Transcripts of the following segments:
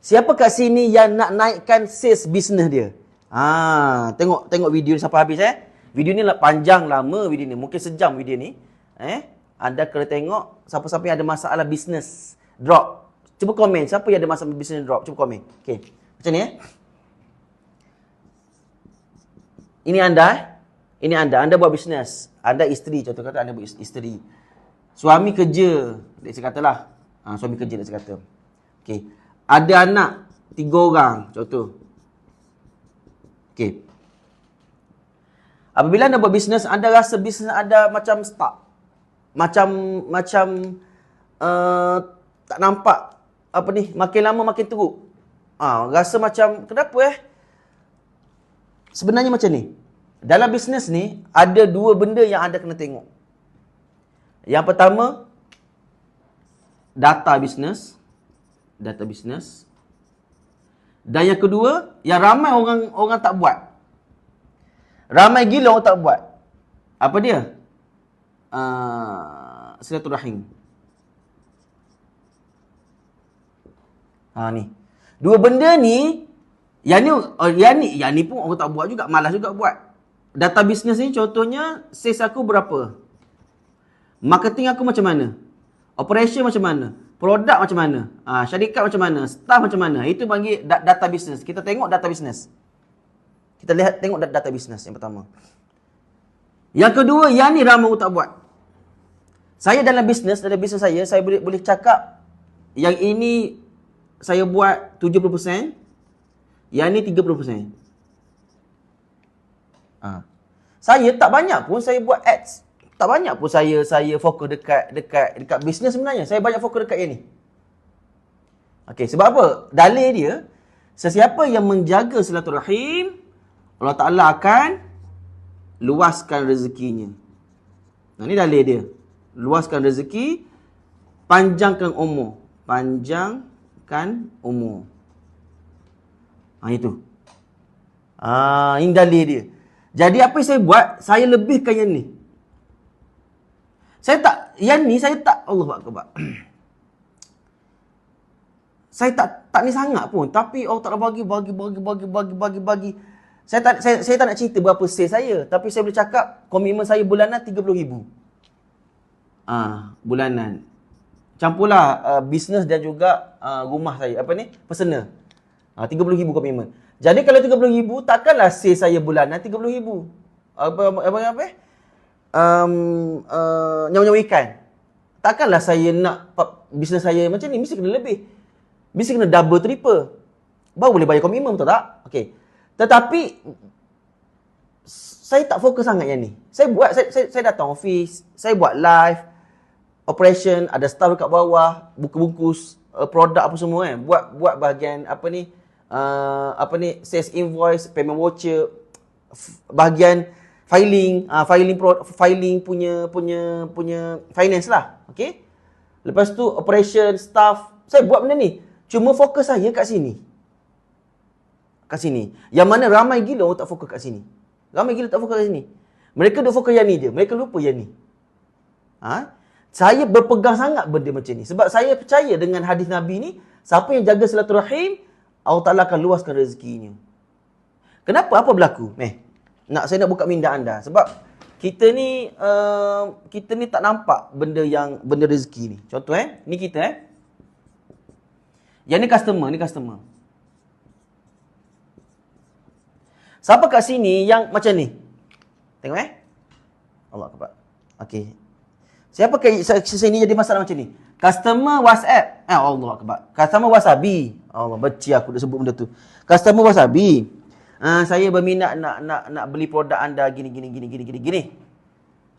Siapa kat sini yang nak naikkan sales business dia? Tengok video ni sampai habis Video ni panjang lama video ni. Mungkin sejam video ni. Anda kena tengok siapa-siapa yang ada masalah business drop. Cuba komen siapa yang ada masalah business drop. Cuba komen. Okey. Macam ni Ini anda buat bisnes. Anda isteri, contoh kata anda buat isteri. Suami kerja, saya katalah. Suami kerja saya kata. Okey. Ada anak 3 orang, contoh. Okey. Apabila anda buat bisnes, anda rasa bisnes anda macam stuck. Macam tak nampak makin lama makin teruk. Rasa macam kenapa Sebenarnya macam ni. Dalam bisnes ni ada 2 benda yang anda kena tengok. Yang pertama, data bisnes. Dan yang kedua, yang ramai orang tak buat. Ramai gila orang tak buat. Apa dia? Silaturahim. Ni. 2 benda ni, yang ni pun orang tak buat juga, malas juga buat. Data bisnes ni contohnya, sales aku berapa? Marketing aku macam mana? Operation macam mana? Produk macam mana? Syarikat macam mana? Staff macam mana? Itu panggil data bisnes. Kita tengok data bisnes. Kita tengok data bisnes yang pertama. Yang kedua, yang ni ramai orang tak buat. Saya dalam bisnes saya boleh cakap yang ini saya buat 70%, yang ni 30%. Saya tak banyak pun saya buat ads. Tak banyak pun saya fokus dekat bisnes sebenarnya. Saya banyak fokus dekat yang ni. Okey, sebab apa? Dalil dia, sesiapa yang menjaga silaturahim, Allah Ta'ala akan luaskan rezekinya. Ini dalil dia. Luaskan rezeki, panjangkan umur. Itu. Ini dalil dia. Jadi apa yang saya buat, saya lebihkan yang ni. Saya tak Allahu Akbar. Saya tak ni sangat pun, tapi Allah Taala bagi. Saya tak nak cerita berapa sales saya, tapi saya boleh cakap komitmen saya bulanan 30,000. Bulanan. Campurlah bisnes dan juga rumah saya, personal. 30,000 komitmen. Jadi kalau 30,000, takkanlah sales saya bulanan 30,000. Nyawa-nyawa ikan. Takkanlah saya nak bisnes saya macam ni, mesti kena lebih. Mesti kena double, triple. Baru boleh bayar komitmen, betul tak? Okey. Tetapi saya tak fokus sangat yang ni. Saya datang office, saya buat live, operation, ada staff dekat bawah, buku-bukus, produk apa semua buat bahagian sales invoice, payment voucher, bahagian filing punya finance lah. Okey. Lepas tu operation, staff, saya buat benda ni. Cuma fokus saya kat sini. Yang mana ramai gila orang tak fokus kat sini. Mereka duk fokus yang ni je. Mereka lupa yang ni. Saya berpegang sangat benda macam ni. Sebab saya percaya dengan hadis Nabi ni, siapa yang jaga silaturahim, Allah Ta'ala akan luaskan rezekinya. Kenapa? Apa berlaku? Saya nak buka minda anda. Sebab kita ni tak nampak benda rezeki ni. Contoh ni kita yang ni customer. Siapa kat sini yang macam ni? Tengok Allah Akbar. Okey. Siapa kat sini jadi masalah macam ni? Customer WhatsApp. Allah Akbar. Customer Wasabi. Allah, benci aku dah sebut benda tu. Customer Wasabi. Saya berminat nak beli produk anda gini.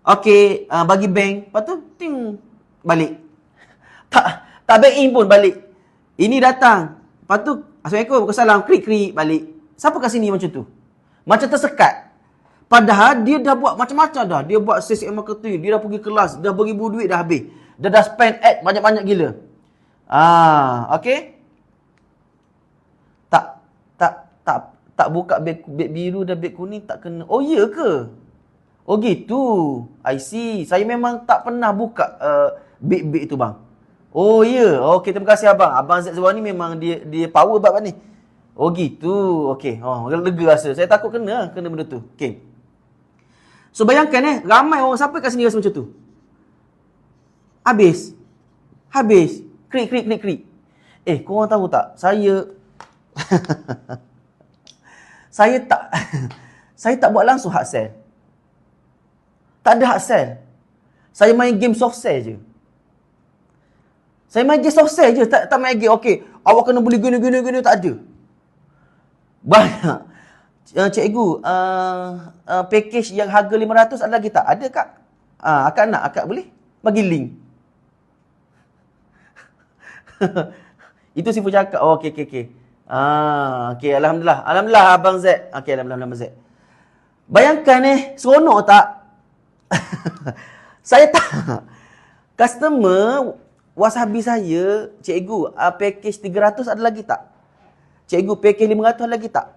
Okey, bagi bank, lepas tu balik. Tak bank in pun balik. Ini datang. Lepas tu Assalamualaikum, Waalaikumsalam, klik balik. Siapa kat sini macam tu? Macam tersekat. Padahal dia dah buat macam-macam dah. Dia buat sales and marketing, dia dah pergi kelas, dah beribu duit dah habis. Dia dah spend ad banyak-banyak gila. Okey. Tak buka beg biru dan beg kuning tak kena. Oh ya ke? Oh gitu. I see. Saya memang tak pernah buka beg-beg tu bang. Oh ya, okey, terima kasih abang. Abang Z Zuan ni memang dia power bab ni. Oh gitu. Okey. Oh, lega rasa. Saya takut kena benda tu. Okey. So bayangkan ramai orang sampai kat sini rasa macam tu. Habis. Krik. Korang tahu tak? Saya tak saya tak buat langsung hard sell. Tak ada hard sell. Saya main game soft sell je. Saya main game soft sell je, tak main game. Okey, awak kena beli gini, tak ada. Banyak. Cikgu, package yang harga 500 ada lagi tak? Ada kak? Akak nak, akak boleh bagi link. Itu si Fu cakap. Oh, okey. Okey, alhamdulillah. Alhamdulillah abang Z. Okey, alhamdulillah abang Z. Bayangkan seronok tak? Saya tak. Customer wasabi saya, cikgu, package 300 ada lagi tak? Cikgu, package 500 ada lagi tak?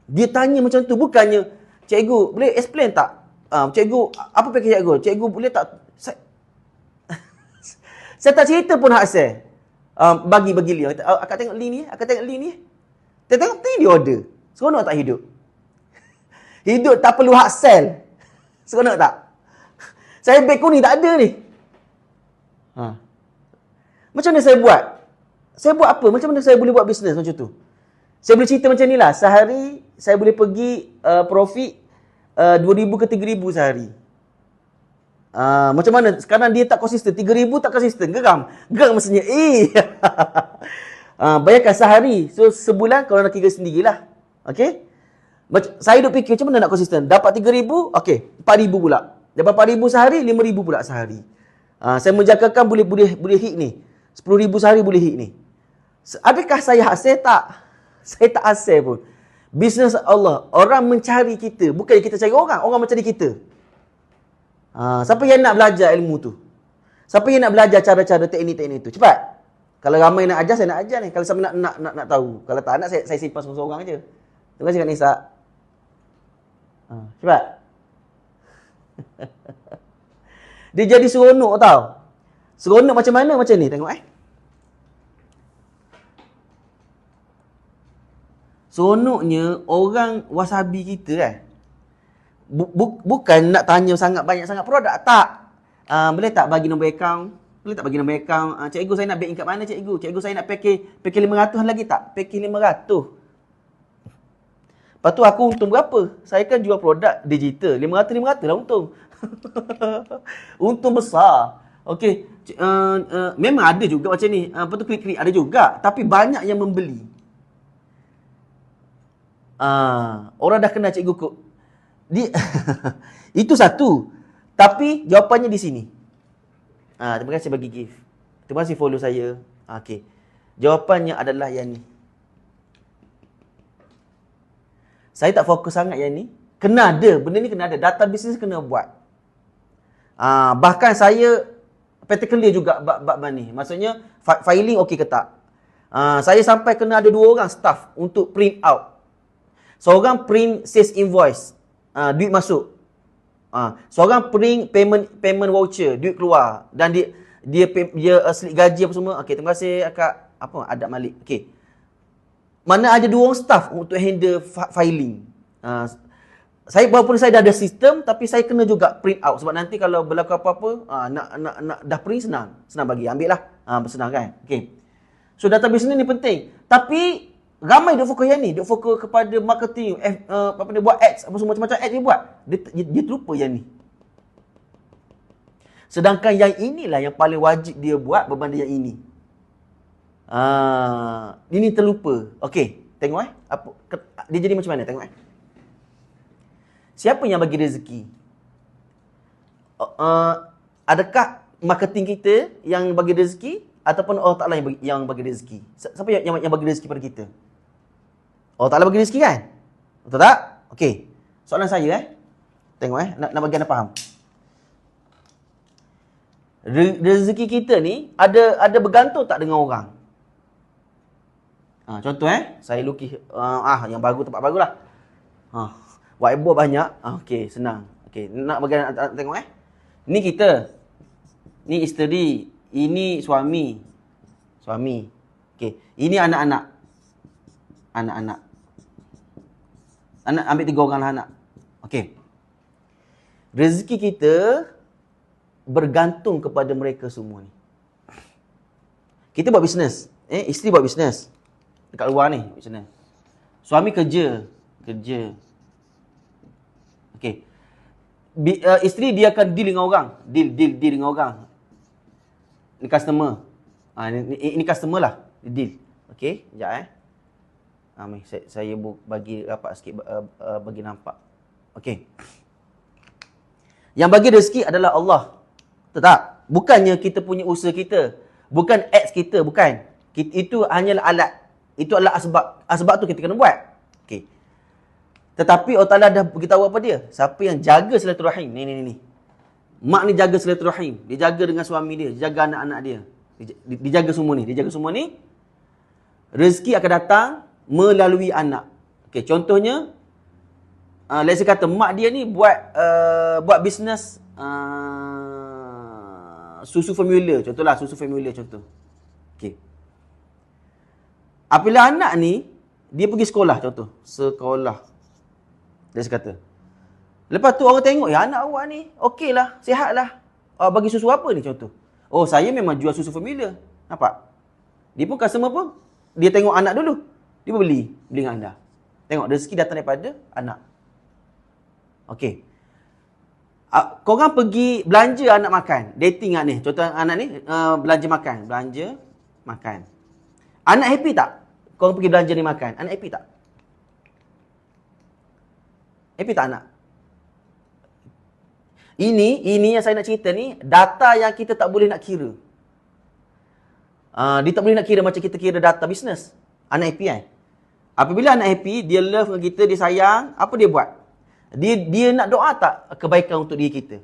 Dia tanya macam tu, bukannya, cikgu, boleh explain tak? Cikgu, apa package cikgu? Cikgu, boleh tak? Saya tak cerita pun hak saya. Bagi link. Akak tengok link ni. Tengok dia order. Seronok tak hidup? Hidup tak perlu hak sell. Seronok tak? Saya beg kuning tak ada ni. Macam mana saya buat? Saya buat apa? Macam mana saya boleh buat bisnes macam tu? Saya boleh cerita macam ni lah. Sehari, saya boleh pergi profit 2,000 ke 3,000 sehari. Macam mana? Sekarang dia tak konsisten. 3,000 tak konsisten. Geram maksudnya. Bayangkan sehari. So, sebulan korang nak kira sendirilah. Okay? Saya duk fikir macam mana nak konsisten. Dapat 3,000, okay. 4,000 pula. Dapat 4,000 sehari, 5,000 pula sehari. Saya menjangkakan boleh hit ni. 10,000 sehari boleh hit ni. Adakah saya hasil? Tak. Saya tak hasil pun. Bisnes Allah. Orang mencari kita. Bukan kita cari orang. Orang mencari kita. Siapa yang nak belajar ilmu tu? Siapa yang nak belajar cara-cara teknik-teknik tu? Cepat. Kalau ramai nak ajar, saya nak ajar ni. Kalau siapa nak tahu. Kalau tak nak, saya simpan seorang-seorang je. Terima kasih Kak Nisa. Cepat. Dia jadi seronok tau. Seronok macam mana? Macam ni. Tengok Seronoknya orang wasabi kita bukan nak tanya banyak sangat produk. Tak. Boleh tak bagi nombor akaun? Cikgu, saya nak back in kat mana cikgu? Cikgu, saya nak package 500 lagi tak? Package 500. Lepas tu aku untung berapa? Saya kan jual produk digital. 500 lah untung. Untung besar. Okey. Memang ada juga macam ni. Lepas tu klik-klik ada juga. Tapi banyak yang membeli. Orang dah kenal cikgu kok. Itu satu. Tapi jawapannya di sini. Terima kasih bagi gift. Terima kasih follow saya. Okey. Jawapannya adalah yang ni. Saya tak fokus sangat yang ni. Kena ada. Benda ni kena ada. Data bisnes kena buat. Bahkan saya practically juga bab ni. Maksudnya filing okey ke tak. Saya sampai kena ada 2 orang staff untuk print out. Seorang print sales invoice, duit masuk. Seorang print payment voucher, duit keluar. Dan dia slip gaji apa semua. Okey, terima kasih akak Adab Malik. Okey. Mana ada 2 orang staff untuk handle filing. Saya walaupun saya dah ada sistem, tapi saya kena juga print out sebab nanti kalau berlaku apa-apa, nak dah print senang bagi. Ambil lah. Senang kan? Okey. So database ni penting. Tapi ramai duk fokus yang ni, duk fokus kepada marketing, buat ads, apa semua macam-macam ads dia buat. Dia terlupa yang ni. Sedangkan yang inilah yang paling wajib dia buat berbanding yang ini. Ini terlupa. Okey, tengok dia jadi macam mana? Tengok Siapa yang bagi rezeki? Adakah marketing kita yang bagi rezeki ataupun Allah Taala yang bagi rezeki? Siapa yang bagi rezeki pada kita? Allah Ta'ala bagi rezeki kan? Betul tak? Okey. Soalan saya Tengok nak bagi anda faham. Rezeki kita ni ada bergantung tak dengan orang? Contoh saya lukis yang baru, tempat barulah. Whiteboard banyak. Okey, senang. Okey, nak bagi anda tengok Ni kita. Ni isteri Ini suami. Suami. Okey. Ini anak-anak. Anak-anak. Anak ambil 3 orang lah anak. Okey. Rezeki kita bergantung kepada mereka semua ni. Kita buat bisnes. Isteri buat bisnes. Dekat luar ni, bisnes. Suami kerja. Okey. Isteri dia akan deal dengan orang. Deal dengan orang. Ini customer. Ini customer lah. Deal. Okey, sekejap saya bagi rapat sikit, bagi nampak. Okey. Yang bagi rezeki adalah Allah. Betul tak? Bukannya kita punya usaha kita. Bukan acts kita, bukan. Itu hanyalah alat. Itu adalah asbab. Asbab tu kita kena buat. Okey. Tetapi Allah Ta'ala dah beritahu apa dia? Siapa yang jaga silaturahim. Ni. Mak ni jaga silaturahim. Dia jaga dengan suami dia. Dia jaga anak-anak dia. Dia jaga semua ni. Rezeki akan datang melalui anak. Okey, contohnya, let's say kata mak dia ni buat bisnes susu formula. Contohlah, susu formula contoh. Okey. Apabila anak ni, dia pergi sekolah contoh. Sekolah. Let's say kata. Lepas tu orang tengok, ya anak awak ni, okey lah, sihat lah. Bagi susu apa ni contoh? Oh, saya memang jual susu formula. Nampak? Dia pun customer pun, dia tengok anak dulu. Dia pun beli dengan anda. Tengok, rezeki datang daripada anak. Okey. Korang pergi belanja anak makan. Dating anak ni. Contoh anak ni, belanja makan. Anak happy tak? Korang pergi belanja ni makan. Anak happy tak? Happy tak anak? Ini yang saya nak cerita ni, data yang kita tak boleh nak kira. Dia tak boleh nak kira macam kita kira data bisnes. Anak happy kan? Apabila anak happy, dia love dengan kita, dia sayang, apa dia buat? Dia nak doa tak kebaikan untuk diri kita?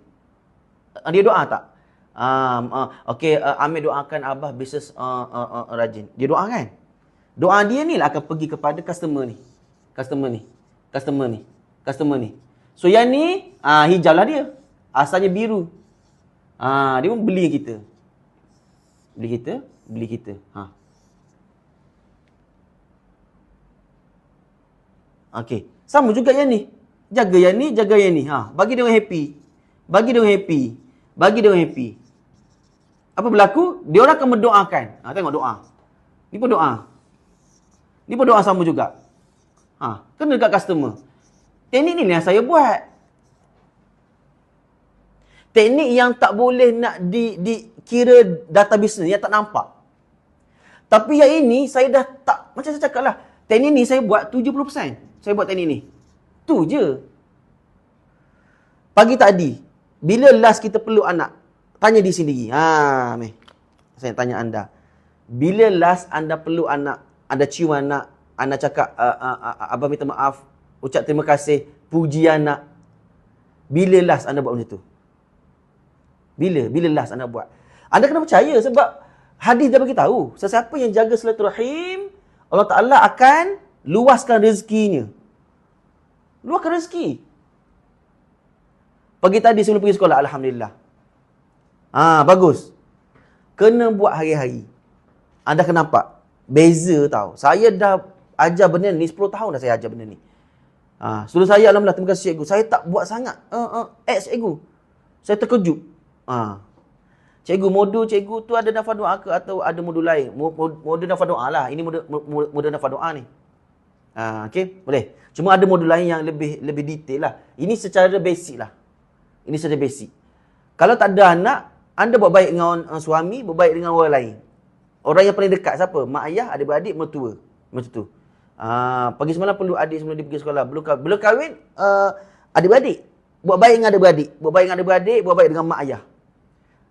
Dia doa tak? Okey, Amir doakan Abah bisnes rajin. Dia doa kan? Doa dia ni lah akan pergi kepada customer ni. So yang ni, hijau lah dia. Asalnya biru. Dia pun beli kita. Beli kita. Okey. Sama juga yang ni. Jaga yang ni. Bagi dia orang happy. Apa berlaku? Dia orang akan mendoakan. Tengok doa. Ni pun doa sama juga. Kena dekat customer. Teknik ni yang saya buat. Teknik yang tak boleh nak dikira data bisnes, yang tak nampak. Tapi yang ini, saya dah tak, macam saya cakap lah, teknik ni saya buat 70%. Saya buat teknik ni. Tu je. Pagi tadi, bila last kita peluk anak? Tanya di sini lagi. Saya tanya anda. Bila last anda peluk anak, anda cium anak, anda cakap, Abang minta maaf, ucap terima kasih, puji anak. Bila last anda buat benda tu? Bila last anda buat? Anda kena percaya sebab hadis dah bagi tahu, sesiapa yang jaga silaturahim, Allah Ta'ala akan luaskan rezekinya. Luaskan rezeki. Pagi tadi sebelum pergi sekolah, alhamdulillah. Bagus. Kena buat hari-hari. Anda kena nampak beza tau. Saya dah ajar benda ni 10 tahun dah saya ajar benda ni. Sebelum saya, alhamdulillah, terima kasih cikgu. Saya tak buat sangat. Cikgu. Saya terkejut. Cikgu, modul cikgu tu ada nafas doa ke atau ada modul lain? Modul nafas doa lah. Ini modul nafas doa ni. Okey, boleh. Cuma ada modul lain yang lebih detail lah. Ini secara basic lah. Kalau tak ada anak, anda buat baik dengan suami, buat baik dengan orang lain. Orang yang paling dekat siapa? Mak ayah, adik-beradik, mertua. Macam tu. Pagi semalam perlu adik sebelum dia pergi sekolah. Belum kahwin, adik-beradik. Buat baik dengan adik-beradik. Buat baik dengan mak ayah.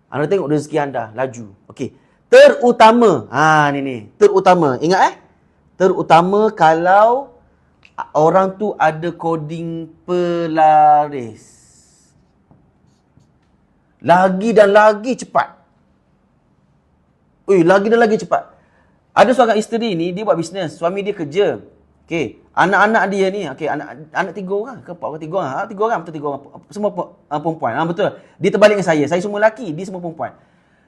Anda tengok rezeki anda laju. Okey. Terutama, ni. Terutama, ingat terutama kalau orang tu ada coding pelaris. Lagi dan lagi cepat. Lagi dan lagi cepat. Ada seorang isteri ni, dia buat bisnes. Suami dia kerja. Okey. Anak-anak dia ni, anak 3 orang ke 4 orang, 3 orang. 3 orang, betul 3 orang. Semua perempuan. Betul. Dia terbalik dengan saya. Saya semua lelaki, dia semua perempuan.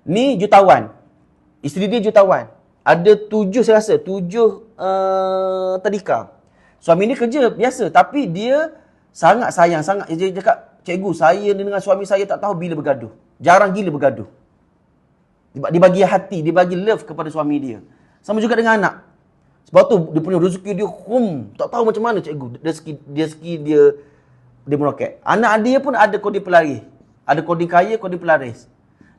Ni jutawan. Isteri dia jutawan. Ada 7 saya rasa, 7 tadika. Suami ni kerja biasa tapi dia sangat sayang, dia cakap, cikgu, saya dengan suami saya tak tahu bila bergaduh. Jarang gila bergaduh. Dia bagi hati, dia bagi love kepada suami dia. Sama juga dengan anak. Sebab tu dia punya rezeki dia tak tahu macam mana cikgu. Rezeki dia meroket. Anak dia pun ada koding pelaris. Ada koding kaya, koding pelaris.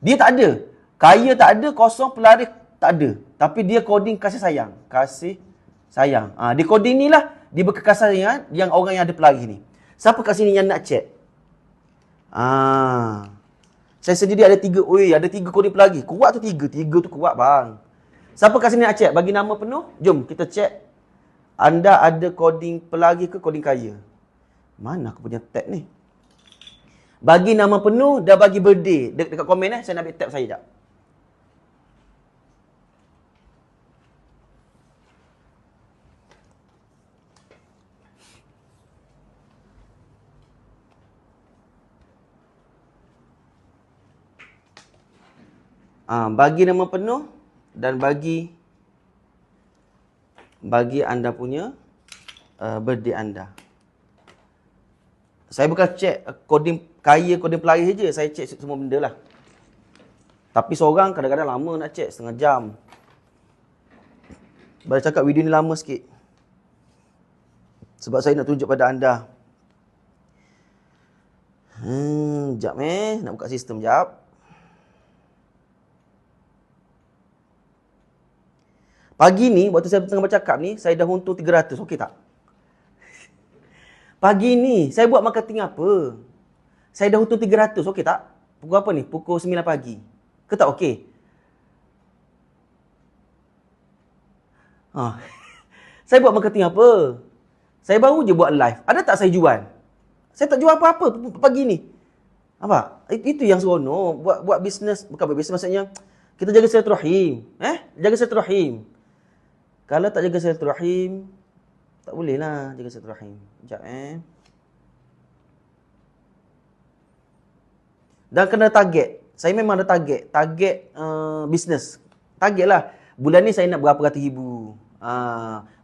Dia tak ada. Kaya tak ada, kosong, pelaris tak ada. Tapi dia koding kasih sayang. Kasih sayang. Dia koding ni lah. Dia berkekasih sayang yang orang yang ada pelaris ni. Siapa kat sini yang nak check? Saya sendiri ada 3. Ada 3 koding pelaris. Kuat tu 3. 3 tu kuat bang. Siapa kat sini nak check? Bagi nama penuh. Jom kita check. Anda ada koding pelaris ke koding kaya? Mana aku punya tab ni? Bagi nama penuh dan bagi birthday. Dekat komen saya nak ambil tab saya sekejap. Bagi nama penuh dan bagi anda punya birthday anda. Saya bukan check koding kaya, koding pelaris je. Saya check semua benda lah. Tapi seorang kadang-kadang lama nak check, setengah jam. Boleh cakap video ni lama sikit. Sebab saya nak tunjuk pada anda. Sekejap nak buka sistem sekejap. Pagi ni, waktu saya tengah bercakap ni, saya dah untung 300. Okey tak? Pagi ni, saya buat marketing apa? Saya dah untung 300. Okey tak? Pukul apa ni? Pukul 9 pagi. Ke tak okey? Saya buat marketing apa? Saya baru je buat live. Ada tak saya jual? Saya tak jual apa-apa pagi ni. Apa? Itu yang seronok. Buat bisnes. Bukan buat bisnes maksudnya. Kita jaga silaturahim. Jaga silaturahim. Kalau tak jaga silaturahim, tak boleh lah jaga silaturahim. Sekejap Dan kena target. Saya memang ada target. Target bisnes. Target lah. Bulan ni saya nak berapa ratus ribu.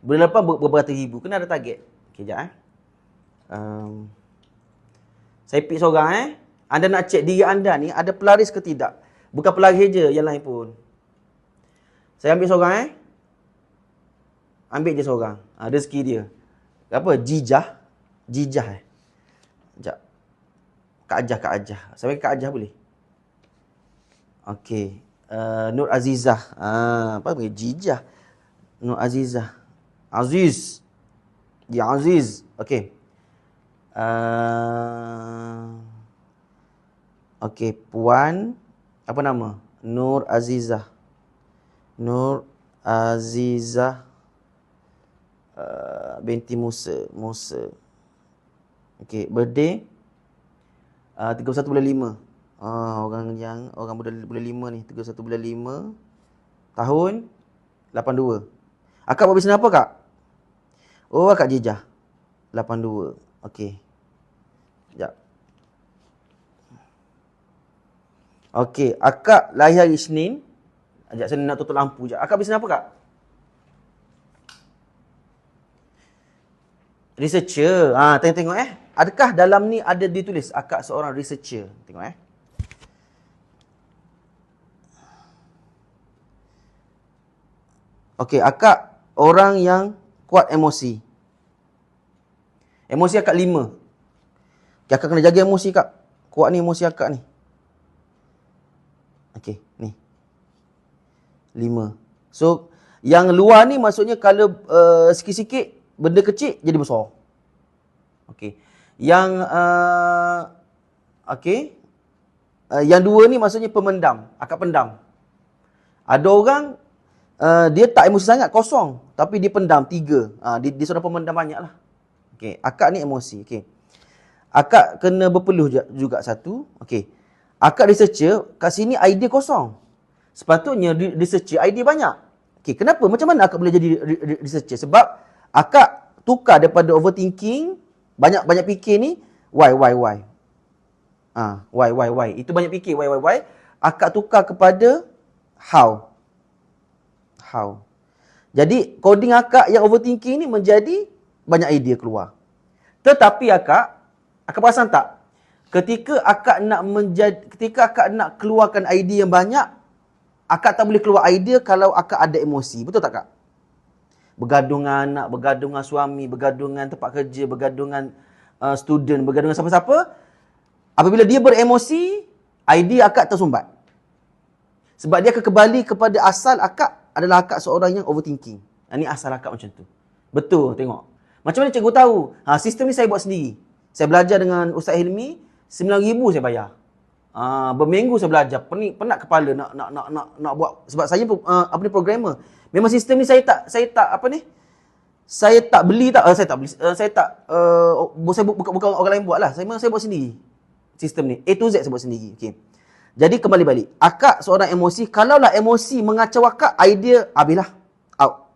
Bulan depan berapa ratus ribu. Kena ada target. Okay, sekejap saya pick seorang Anda nak cek diri anda ni ada pelaris ke tidak. Bukan pelaris je, yang lain pun. Saya ambil seorang Ambil je seorang. Rezeki dia. Apa? Jijah. Sekejap. Kak Ajah. Saya bagi Kak Ajah boleh? Okey. Nur Azizah. Apa panggil? Jijah. Nur Azizah. Aziz. Dia Aziz. Okey. Okey. Puan. Apa nama? Nur Azizah. Binti Musa. Okey, birthday 31 bulan 5. Orang bulan 5 ni, 31 bulan 5 tahun 82. Akak buat bisnes apa, Kak? Oh, Akak Jijah. 82. Okey. Sekejap. Okey, Akak lahir hari Isnin. Sekejap, saya nak tutup lampu sekejap. Akak bisnes apa, Kak? Researcher. Tengok. Adakah dalam ni ada ditulis akak seorang researcher? Tengok Okey, akak orang yang kuat emosi. Emosi akak 5. Okay, akak kena jaga emosi kak. Kuat ni emosi akak ni. Okey, ni. 5. So, yang luar ni maksudnya kalau sikit-sikit benda kecil jadi besar. Okey. Yang yang 2 ni maksudnya pemendam, akak pendam. Ada orang dia tak emosi sangat, kosong, tapi dia pendam 3. Dia sudah pemendam banyaklah. Okey, akak ni emosi. Okey. Akak kena berpeluh juga satu. Okey. Akak researcher, kat sini idea kosong. Sepatutnya researcher idea banyak. Okey, kenapa? Macam mana akak boleh jadi researcher? Sebab akak tukar daripada overthinking, banyak fikir ni, why. Why. Itu banyak fikir, why. akak tukar kepada how. How. Jadi coding akak yang overthinking ni menjadi banyak idea keluar. Tetapi akak perasan tak? Ketika akak nak keluarkan idea yang banyak, akak tak boleh keluar idea kalau akak ada emosi. Betul tak, Kak? Bergaduh dengan anak, bergaduh dengan suami, bergaduh dengan tempat kerja, bergaduh dengan student, bergaduh dengan siapa-siapa. Apabila dia beremosi, idea akak tersumbat. Sebab dia akan kembali kepada asal akak adalah akak seorang yang overthinking. Ini asal akak macam tu. Betul, tengok. Macam mana cikgu tahu? Sistem ni saya buat sendiri. Saya belajar dengan Ustaz Hilmi, 9,000 saya bayar. Berminggu saya belajar, penat kepala nak buat, sebab saya programmer. Memang sistem ni saya tak beli bukan orang lain buat lah. Saya buat sendiri. Sistem ni A to Z saya buat sendiri. Okey. Jadi kembali balik. Akak seorang emosi, kalaulah emosi mengacau akak, idea habislah. Out.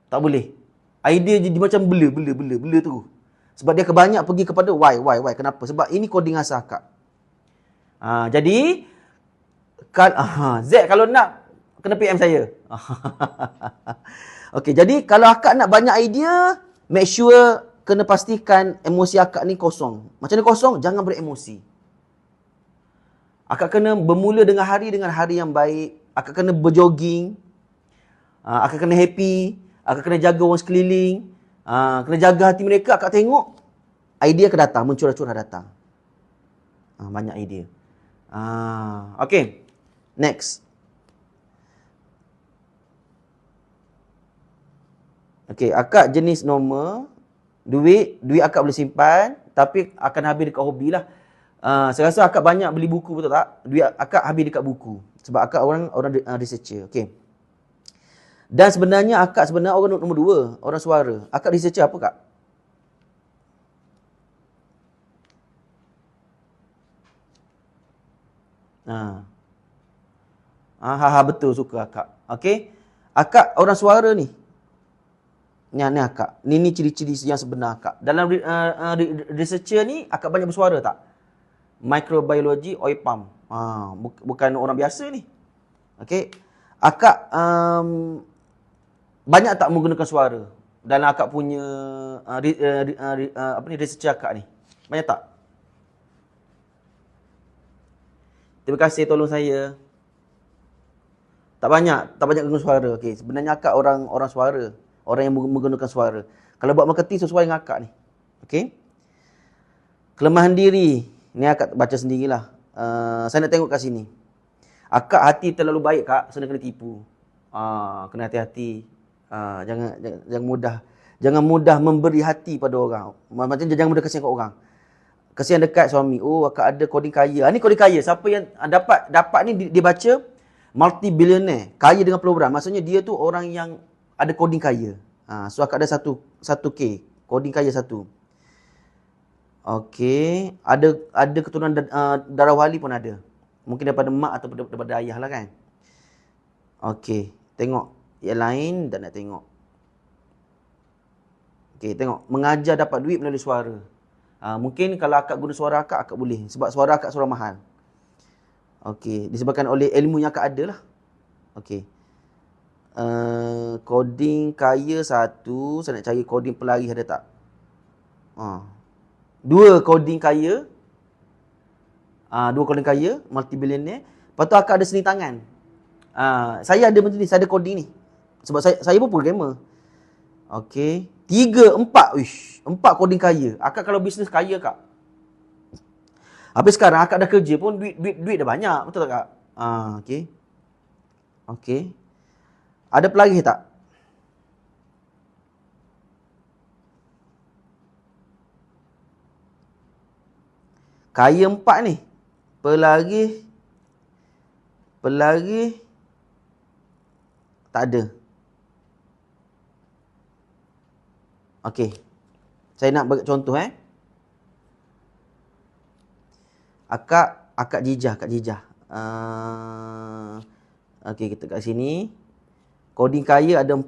Tak boleh. Idea jadi macam bela tu. Sebab dia kebanyak pergi kepada why, kenapa? Sebab ini coding asal akak. Jadi Z kalau nak kena PM saya. Okey, jadi kalau akak nak banyak idea, make sure kena pastikan emosi akak ni kosong. Macam ni kosong, jangan beremosi. Akak kena bermula dengan hari yang baik. Akak kena berjoging. Akak kena happy. Akak kena jaga orang sekeliling. Kena jaga hati mereka. Akak tengok idea akan datang, mencurah-curah datang. Banyak idea. Okay. Next. Okay, akak jenis normal. Duit akak boleh simpan. Tapi akan habis dekat hobi lah. Saya rasa akak banyak beli buku, betul tak? Duit akak habis dekat buku. Sebab akak orang researcher. Okay. Dan sebenarnya akak orang nombor 2. Orang suara. Akak researcher apa, Kak? Betul, suka akak. Okay. Akak orang suara ni. Ni akak. Ni ciri-ciri yang sebenar akak. Dalam researcher ni, akak banyak bersuara tak? Microbiology, oil palm. Bukan orang biasa ni. Okay. Akak banyak tak menggunakan suara dalam akak punya researcher akak ni? Banyak tak? Terima kasih tolong saya. Tak banyak guna suara. Okey, sebenarnya akak orang suara, orang yang menggunakan suara. Kalau buat marketing sesuai dengan akak ni. Okey. Kelemahan diri, ni akak baca sendirilah. Saya nak tengok kat sini. Akak hati terlalu baik, Kak, senang kena tipu. Kena hati-hati. Jangan mudah memberi hati pada orang. Macam jangan mudah kasihan kat orang. Kasihan dekat suami. Oh, akak ada coding kaya. Ni coding kaya. Siapa yang dapat ni dia baca multi-billionaire. Kaya dengan program. Maksudnya dia tu orang yang ada coding kaya. So akak ada 1K. Coding kaya 1. Okey. Ada keturunan darah wali pun ada. Mungkin daripada mak atau daripada ayah lah kan. Okey. Tengok. Yang lain tak nak tengok. Okey, tengok. Mengajar dapat duit melalui suara. Mungkin kalau akak guna suara akak boleh. Sebab suara akak suara mahal. Okey. Disebabkan oleh ilmu yang akak ada lah. Okey. Coding kaya 1. Saya nak cari coding pelari ada tak? 2 coding kaya. 2 coding kaya. Multi-billionaire. Lepas tu akak ada seni tangan. Saya ada macam ni. Saya ada coding ni. Sebab saya pun programmer. Okey. 3, 4. 4 coding kaya. Akak kalau bisnes kaya, Kak. Habis sekarang akak dah kerja pun duit dah banyak. Betul tak, Kak? Okey. Okey. Ada pelari tak? Kaya 4 ni. Pelari tak ada. Okey. Saya nak bagi contoh Akak jijah. Okey, kita kat sini. Coding kaya ada 4.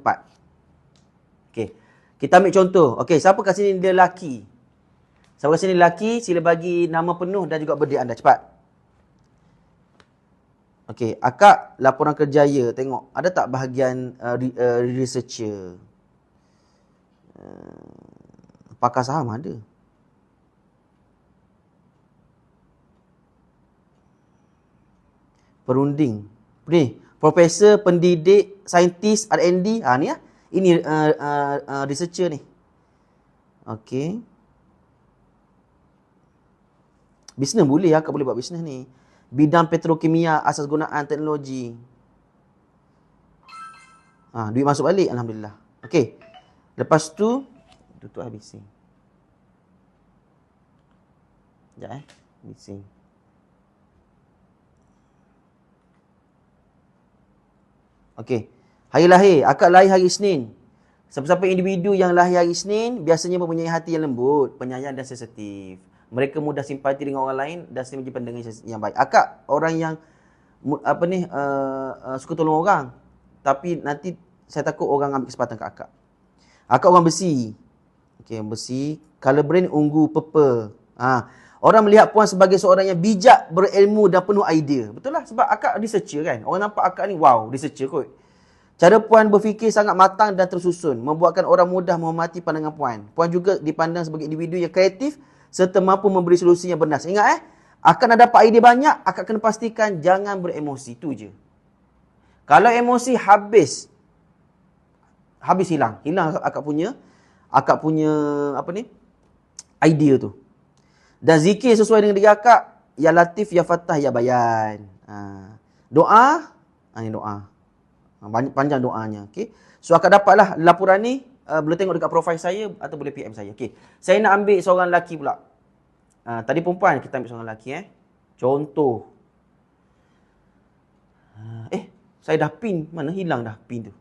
Okey. Kita ambil contoh. Okey, siapa kat sini dia lelaki? Siapa kat sini lelaki, sila bagi nama penuh dan juga birthday anda. Cepat. Okey, akak laporan kerjaya. Tengok, ada tak bahagian researcher? Pakar saham ada. Perunding. Ni, profesor, pendidik, saintis, R&D. Ni lah. Ini researcher ni. Okey. Bisnes boleh, akak boleh buat bisnes ni. Bidang petrokimia, asas gunaan teknologi. Duit masuk balik, alhamdulillah. Okey. Lepas tu, tutup bising. Sekejap bising. Okey. Hari lahir, akak lahir hari Isnin. Siapa-siapa individu yang lahir hari Isnin biasanya mempunyai hati yang lembut, penyayang dan sensitif. Mereka mudah simpati dengan orang lain dan sering menjadi pendengar yang baik. Akak orang yang suka tolong orang. Tapi nanti saya takut orang ambil kesempatan kat akak. Akak orang besi. Okey, besi. Color brain ungu purple. Orang melihat puan sebagai seorang yang bijak, berilmu dan penuh idea. Betul lah, sebab akak researcher kan. Orang nampak akak ni, wow, researcher kot. Cara puan berfikir sangat matang dan tersusun, membuatkan orang mudah menghormati pandangan puan. Puan juga dipandang sebagai individu yang kreatif serta mampu memberi solusi yang bernas. Ingat akan nak dapat idea banyak, akak kena pastikan jangan beremosi. Itu je. Kalau emosi habis hilang. Hilang akak punya idea tu. Dan zikir sesuai dengan diri akak, ya Latif, ya Fattah, ya Bayan. Doa, ni doa. Panjang doanya. Okay. So akak dapatlah laporan ni, boleh tengok dekat profil saya atau boleh PM saya. Okay. Saya nak ambil seorang lelaki pula. Tadi perempuan, kita ambil seorang lelaki. Contoh. Saya dah pin. Mana hilang dah pin tu?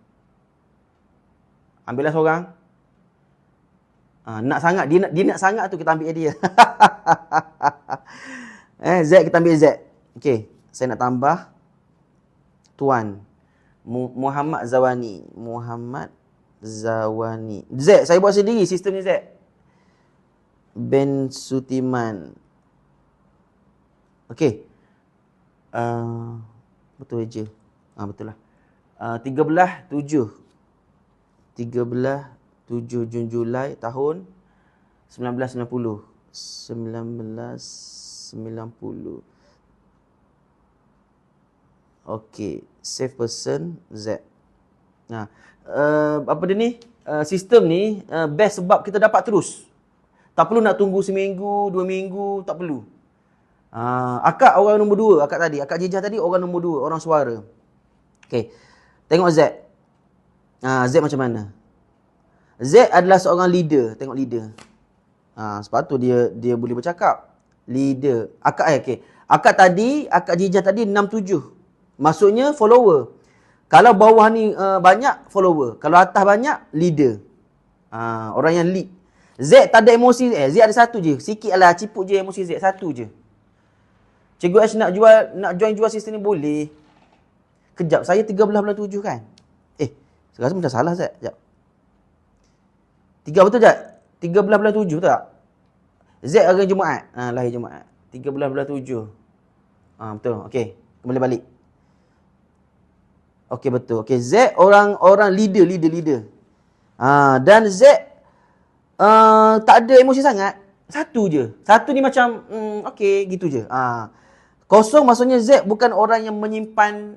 Ambillah seorang. Nak sangat. Dia nak sangat tu, kita ambil dia. Z, kita ambil Z. Okay. Saya nak tambah Tuan. Muhammad Zawani. Z, saya buat sendiri sistem ni Z. Ben Sutiman. Okey. Betul je. Betul lah. 13/7 Jun Julai tahun 1990. Okey, save person Z. Apa dia ni? Sistem ni best sebab kita dapat terus. Tak perlu nak tunggu seminggu, 2 minggu, tak perlu. Akak orang nombor 2, akak Jejah tadi orang nombor 2, orang suara. Okey. Tengok Z. Z macam mana? Z adalah seorang leader, tengok leader. Sebab tu dia boleh bercakap. Leader. Okey. Akak Jejah tadi 67. Maksudnya follower. Kalau bawah ni banyak, follower. Kalau atas banyak, leader. Orang yang lead. Z tak ada emosi. Z ada satu je. Sikit lah, ciput je emosi Z. Satu je. Cikgu Ash nak join jual sistem ni boleh. Kejap, saya 13/7 kan? Saya rasa macam salah Z. Sekejap. 3 betul tak? 13/7 tak? Z hari Jumaat. Lahir Jumaat. 13/7. Betul. Okey. Kembali balik. Okey, betul. Okey, Z orang leader. Dan Z tak ada emosi sangat. Satu je. Satu ni macam okey, gitu je. Kosong maksudnya Z bukan orang yang menyimpan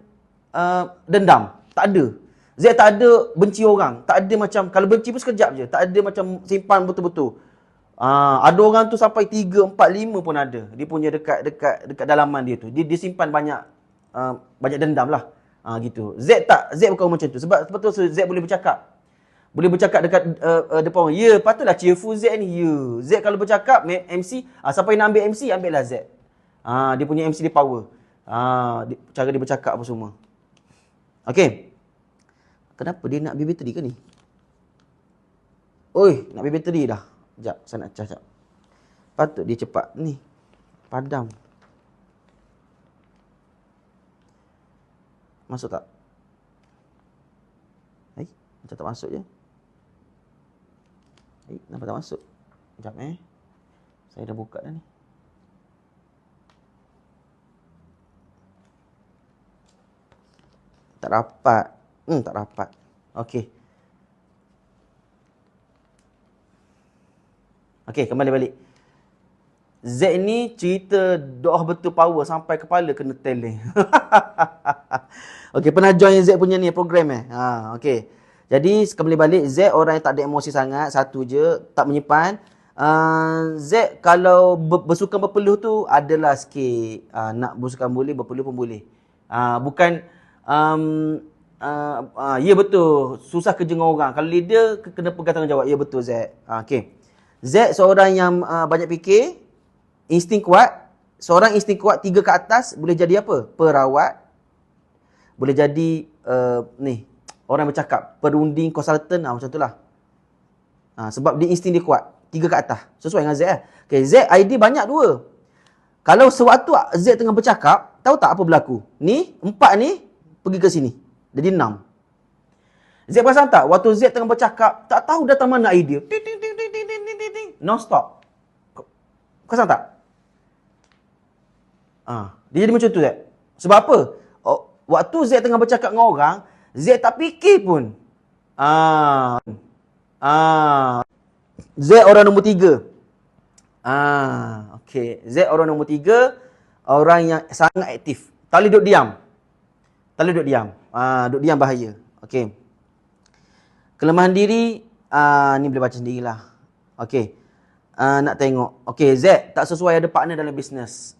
dendam. Tak ada. Z tak ada benci orang. Tak ada macam, kalau benci pun sekejap je. Tak ada macam simpan betul-betul. Ada orang tu sampai 3, 4, 5 pun ada. Dia punya dekat dalaman dia tu. Dia simpan banyak dendam lah. Gitu. Z bukan macam tu. Sebab betul Z boleh bercakap. Boleh bercakap dekat depan orang. Ya, patutlah cheerful Z ni. Ya. Z kalau bercakap, MC, siapa yang nak ambil MC, ambillah Z. Dia punya MC dia power. Cara dia bercakap apa semua. Okey. Kenapa dia nak habis bateri ke ni? Nak habis bateri dah. Sekejap, saya nak charge. Patut dia cepat ni. Padam. Masuk tak? Macam tak masuk je. Nampak tak masuk? Sekejap Saya dah buka dah ni. Tak rapat. Tak rapat. Okey. Okey, kembali balik. Z ni cerita doa betul power sampai kepala kena teleng. Okey, pernah join Z punya ni program okey. Jadi kembali balik, Z orang yang tak ada emosi sangat, satu je, tak menyimpan. Z kalau bersukan berpeluh tu adalah sikit. Nak bersukan boleh, berpeluh pun boleh. Bukan ya betul, susah kerja dengan orang. Kalau leader kena pegang tanggungjawab. Ya betul Z. Okey. Z seorang yang banyak fikir, insting kuat. Seorang insting kuat 3 ke atas boleh jadi apa? Perawat. Boleh jadi orang bercakap, perunding, konsultan, macam itulah. Sebab dia insting dia kuat. 3 ke atas. Sesuai dengan Z Okay, Z ID banyak 2. Kalau sewaktu Z tengah bercakap, tahu tak apa berlaku? Ni 4 ni pergi ke sini. Jadi 6. Z perasan tak? Waktu Z tengah bercakap, tak tahu datang mana idea. Ting ting ting ting ting ting ting ting. Non-stop. Perasan tak? Dia jadi macam tu Z. Sebab apa? Waktu Z tengah bercakap dengan orang, Z tak fikir pun. Z orang nombor 3. Okey. Z orang nombor 3, orang yang sangat aktif. Tak boleh duduk diam. Tak boleh duduk diam. Duduk diam bahaya. Okey. Kelemahan diri, ni boleh baca sendirilah. Okey. Nak tengok. Okey, Z tak sesuai ada partner dalam bisnes.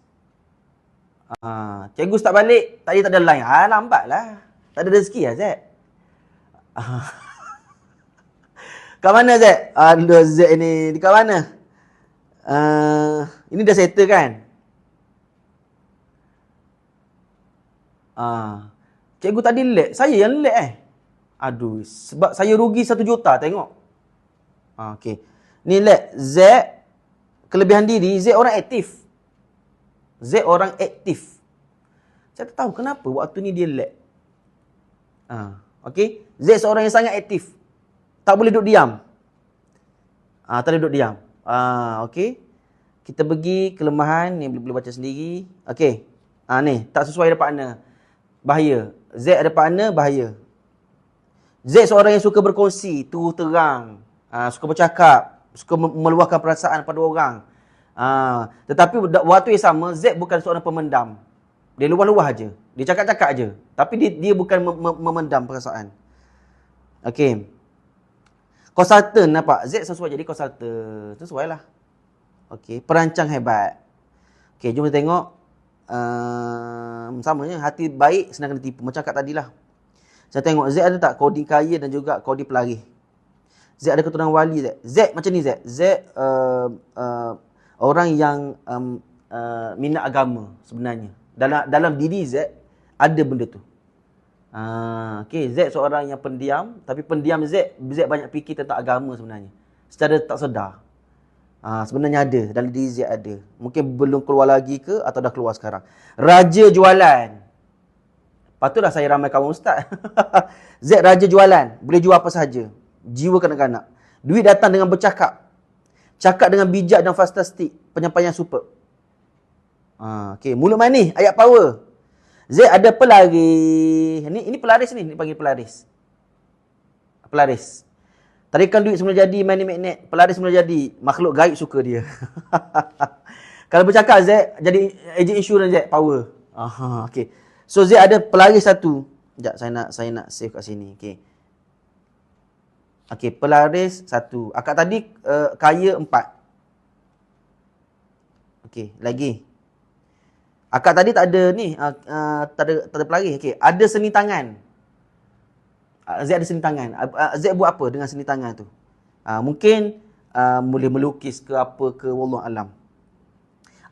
Cikgu start balik, tadi tak ada line. Lambatlah. Tak ada rezeki lah Z. Kat mana Z? Z ni dekat mana? Ini dah settle kan? Cikgu tadi lag. Saya yang lag Aduh, sebab saya rugi 1 juta tengok. Okey. Ni lag. Z, kelebihan diri, Z orang aktif. Z orang aktif. Saya tak tahu kenapa waktu ni dia lag. Okey. Z seorang yang sangat aktif. Tak boleh duduk diam. Tak boleh duduk diam. Okey. Kita pergi kelemahan ni boleh baca sendiri. Okey. Ni tak sesuai ada partner. Bahaya. Z ada partner, bahaya. Z seorang yang suka berkongsi, terus terang, suka bercakap, suka meluahkan perasaan pada orang. Tetapi waktu yang sama, Z bukan seorang pemendam. Dia luah-luah aje. Dia cakap-cakap aje. Tapi dia bukan memendam perasaan. Okey. Konsultan nampak. Z sesuai jadi konsultan. Sesuai lah. Okey. Perancang hebat. Okey, jom kita tengok. Samanya. Hati baik, senang kena tipu. Macam kat tadi lah. Saya tengok Z ada tak coding kaya dan juga coding pelaris. Z ada keturunan wali Z. Z macam ni Z. Z orang yang minat agama sebenarnya. Dalam diri Z ada benda tu. Okey, Z seorang yang pendiam, tapi pendiam Z banyak fikir tentang agama sebenarnya. Secara tak sedar. Sebenarnya ada, dalam diri Z ada. Mungkin belum keluar lagi ke atau dah keluar sekarang. Raja jualan. Patutlah saya ramai kawan ustaz. Z raja jualan, boleh jual apa sahaja. Jiwa kanak-kanak. Duit datang dengan bercakap. Cakap dengan bijak dan fantastik. Penyampaian super. Okey, mulut manis, ayat power. Z ada pelaris. Ini pelaris ni panggil pelaris. Pelaris. Tarikan duit semula jadi, money magnet. Pelaris semula jadi. Makhluk gaib suka dia. Kalau bercakap Z, jadi ejen insurans Z, power. Okey. So Z ada pelaris 1. Sekejap, saya nak save kat sini. Okey. Okey, pelaris 1. Akak tadi kaya 4. Okey, lagi. Akak tadi tak ada ni, tak ada pelaris. Okey, ada seni tangan. Z ada seni tangan. Z buat apa dengan seni tangan tu? Mungkin boleh melukis ke apa ke, wallahu alam.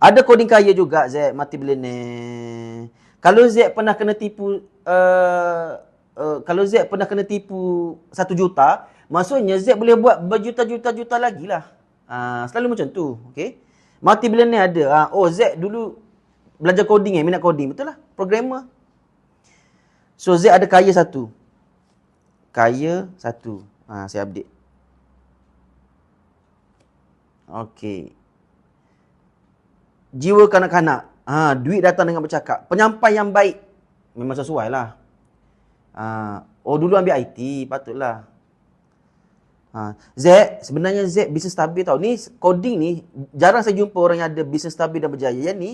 Ada coding kaya juga Z, mati billionaire. Kalau Z pernah kena tipu kalau Z pernah kena tipu 1 juta, maksudnya Z boleh buat berjuta-juta-juta lagi lah. Selalu macam tu. Okay? Mati billionaire ada. Z dulu belajar coding minat coding. Betul lah. Programmer. So Z ada kaya 1. Kaya 1. Saya update. Okay. Jiwa kanak-kanak. Duit datang dengan bercakap. Penyampai yang baik. Memang sesuai lah. Oh, dulu ambil IT, patutlah. Z, sebenarnya Z bisnes stabil tau. Ni coding ni, jarang saya jumpa orang yang ada bisnes stabil dan berjaya. Yang ni,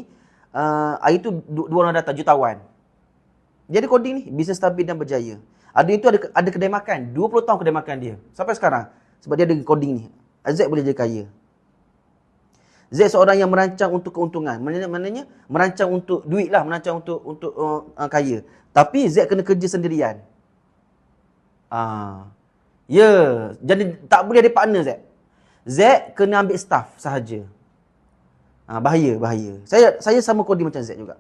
hari tu dua orang datang, jutawan. Dia ada coding ni, bisnes stabil dan berjaya. Ada kedai makan, 20 tahun kedai makan dia. Sampai sekarang. Sebab dia ada coding ni. Z boleh jadi kaya. Z seorang yang merancang untuk keuntungan. Maknanya merancang untuk duit lah, merancang untuk kaya. Tapi Z kena kerja sendirian. Ya, jadi tak boleh ada partner Z. Z kena ambil staff sahaja. Bahaya. Saya sama coding macam Z juga.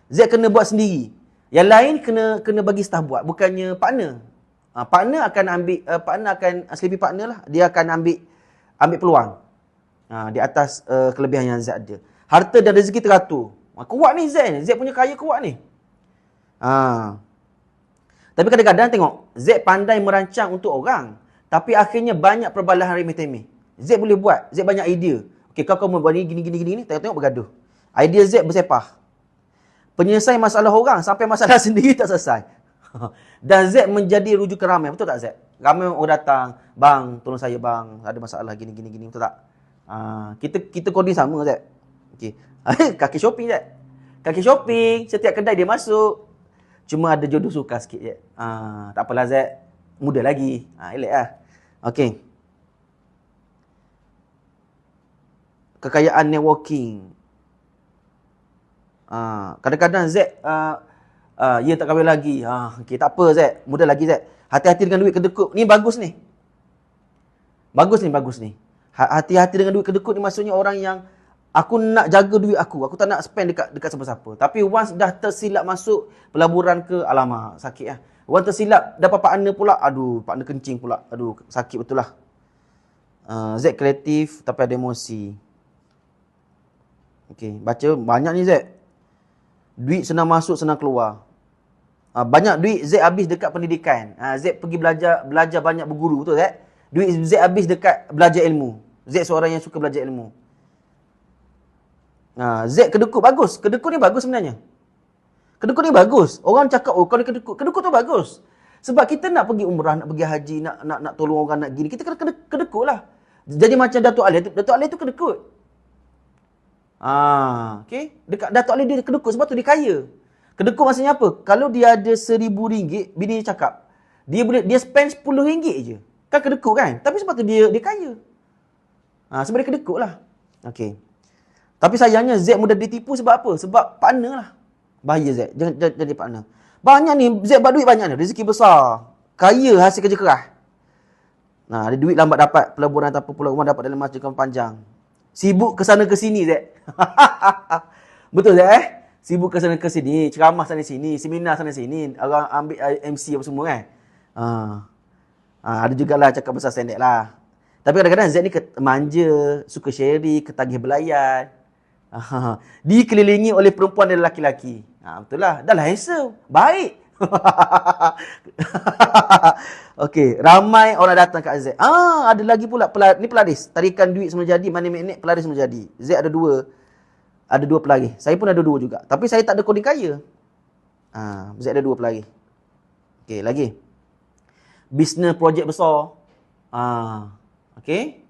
Z kena buat sendiri. Yang lain kena bagi staff buat, bukannya partner. Partner akan ambil sleepy partner lah. Dia akan ambil peluang. Di atas kelebihan yang Z ada. Harta dan rezeki teratur. Kuat ni Z ni. Z punya kaya kuat ni. Tapi kadang-kadang tengok, Z pandai merancang untuk orang. Tapi akhirnya banyak perbalahan remeh-temeh. Z boleh buat. Z banyak idea. Okay, kau mau buat ni, gini. Tengok bergaduh. Idea Z bersepah. Penyelesaian masalah orang sampai masalah sendiri tak selesai. Dan Z menjadi rujukan ramai. Betul tak Z? Ramai orang datang. Bang, tolong saya bang. Ada masalah gini. Betul tak? Kita coding sama Z. Okay. Kaki shopping Z. Kaki shopping. Setiap kedai dia masuk. Cuma ada jodoh suka sikit je. Tak apalah Z. Muda lagi. Elok lah. Okay. Kekayaan networking. Kadang-kadang Z ya tak kahwin lagi. Okay, tak apa Z. Muda lagi Z. Hati-hati dengan duit kedekut. Ni bagus ni. Bagus ni. Hati-hati dengan duit kedekut ni maksudnya orang yang aku nak jaga duit aku. Aku tak nak spend dekat siapa-siapa. Tapi once dah tersilap masuk pelaburan ke, alamak, sakit lah. Once tersilap dapat partner pula, aduh, partner kencing pula. Aduh, sakit betul lah. Z kreatif tapi ada emosi. Okay, baca banyak ni Z. Duit senang masuk, senang keluar. Banyak duit Z habis dekat pendidikan. Z pergi belajar banyak berguru, betul Z? Duit Z habis dekat belajar ilmu. Z seorang yang suka belajar ilmu. Z kedekut bagus. Kedekut ni bagus sebenarnya. Kedekut ni bagus. Orang cakap, oh kau ni kedekut. Kedekut tu bagus. Sebab kita nak pergi umrah, nak pergi haji, nak tolong orang, nak gini. Kita kena kedekut lah. Jadi macam Datuk Ali. Datuk Ali tu kedekut. Okay. Datuk Ali dia kedekut sebab tu dia kaya. Kedekut maksudnya apa? Kalau dia ada RM1,000, bini dia cakap, dia spend RM10 je. Kan kedekut kan? Tapi sebab tu dia kaya. Sebab dia kedekut lah. Okay. Tapi sayangnya Z mudah ditipu sebab apa? Sebab partner lah. Bahaya Z. Jangan jadi partner. Banyak ni. Z buat duit banyak ni. Rezeki besar. Kaya hasil kerja keras. Ada duit lambat dapat. Pelaburan tanpa pulau rumah dapat dalam masa jangka panjang. Sibuk ke sana ke sini Z. Betul Z Sibuk ke sana ke sini. Ceramah sana sini. Seminar sana sini. Orang ambil MC apa semua kan. Ada jugalah cakap besar standard lah. Tapi kadang-kadang Z ni manja. Suka sharing. Ketagih belayan. Dikelilingi oleh perempuan dan lelaki-lelaki. Betul lah. Dah lah handsome. Baik. Okey, ramai orang datang kat Z. Ada lagi pula ni pelaris. Tarikan duit semula jadi, money magnet, pelaris semula jadi. Z ada dua pelaris. Saya pun ada dua juga. Tapi saya tak ada coding kaya. Z ada dua pelaris. Okey, lagi. Business projek besar. Okey.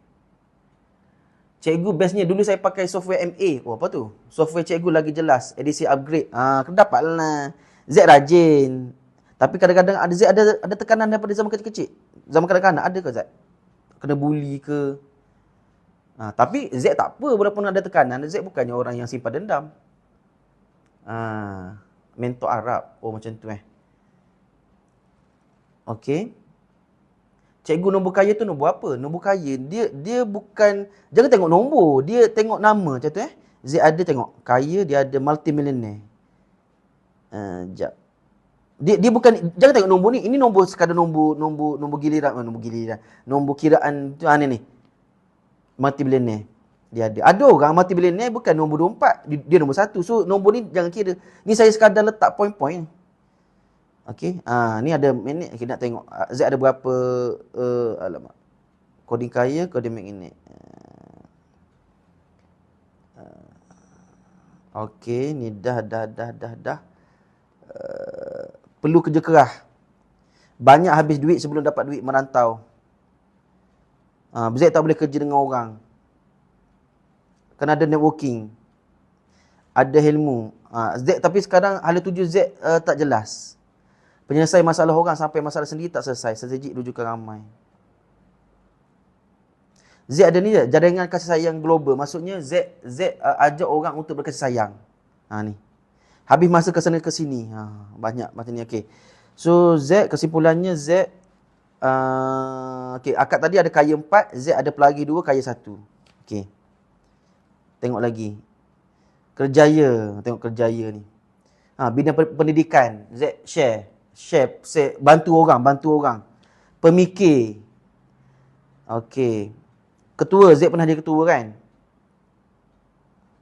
Cikgu bestnya dulu saya pakai software MA. Oh, apa tu? Software cikgu lagi jelas. Edisi upgrade. Kena dapat lah. Z rajin. Tapi kadang-kadang Z ada tekanan daripada zaman kecil-kecil. Zaman kanak-kanak ada ke Z? Kena bully ke? Tapi Z tak apa walaupun ada tekanan. Z bukannya orang yang simpan dendam. Mentor Arab. Oh, macam tu Okey. Cikgu nombor kaya tu nombor apa? Nombor kaya. Dia bukan... Jangan tengok nombor. Dia tengok nama macam tu Z ada tengok. Kaya, dia ada multi-millionaire. Sekejap. Dia bukan... Jangan tengok nombor ni. Ini nombor sekadar nombor giliran. Nombor giliran. Nombor kiraan tu ni. Multi-millionaire. Dia ada. Ada orang multi-millionaire bukan nombor 24. Dia nombor 1. So, nombor ni jangan kira. Ni saya sekadar letak poin-poin. Okey. Ni ada minit. Okay, nak tengok. Z ada berapa... alamak. Coding kaya, coding magnet. Okey. Ni dah. Perlu kerja keras. Banyak habis duit sebelum dapat duit merantau. Z tak boleh kerja dengan orang. Kena ada networking. Ada ilmu. Z, tapi sekarang hala tuju Z tak jelas. Penyelesai masalah orang sampai masalah sendiri tak selesai. Strategik rujukan ramai. Z ada ni je, jaringan kasih sayang global. Maksudnya Z ajak orang untuk berkasih sayang. Ni. Habis masa ke sana ke sini. Banyak macam ni. Okay. So Z, kesimpulannya Z, okay, akad tadi ada kaya 4, Z ada pelagi 2, kaya 1. Okay. Tengok lagi. Kerjaya. Tengok kerjaya ni. Bidang pendidikan. Z share, bantu orang. Pemikir. Okey. Ketua, Z pernah jadi ketua kan?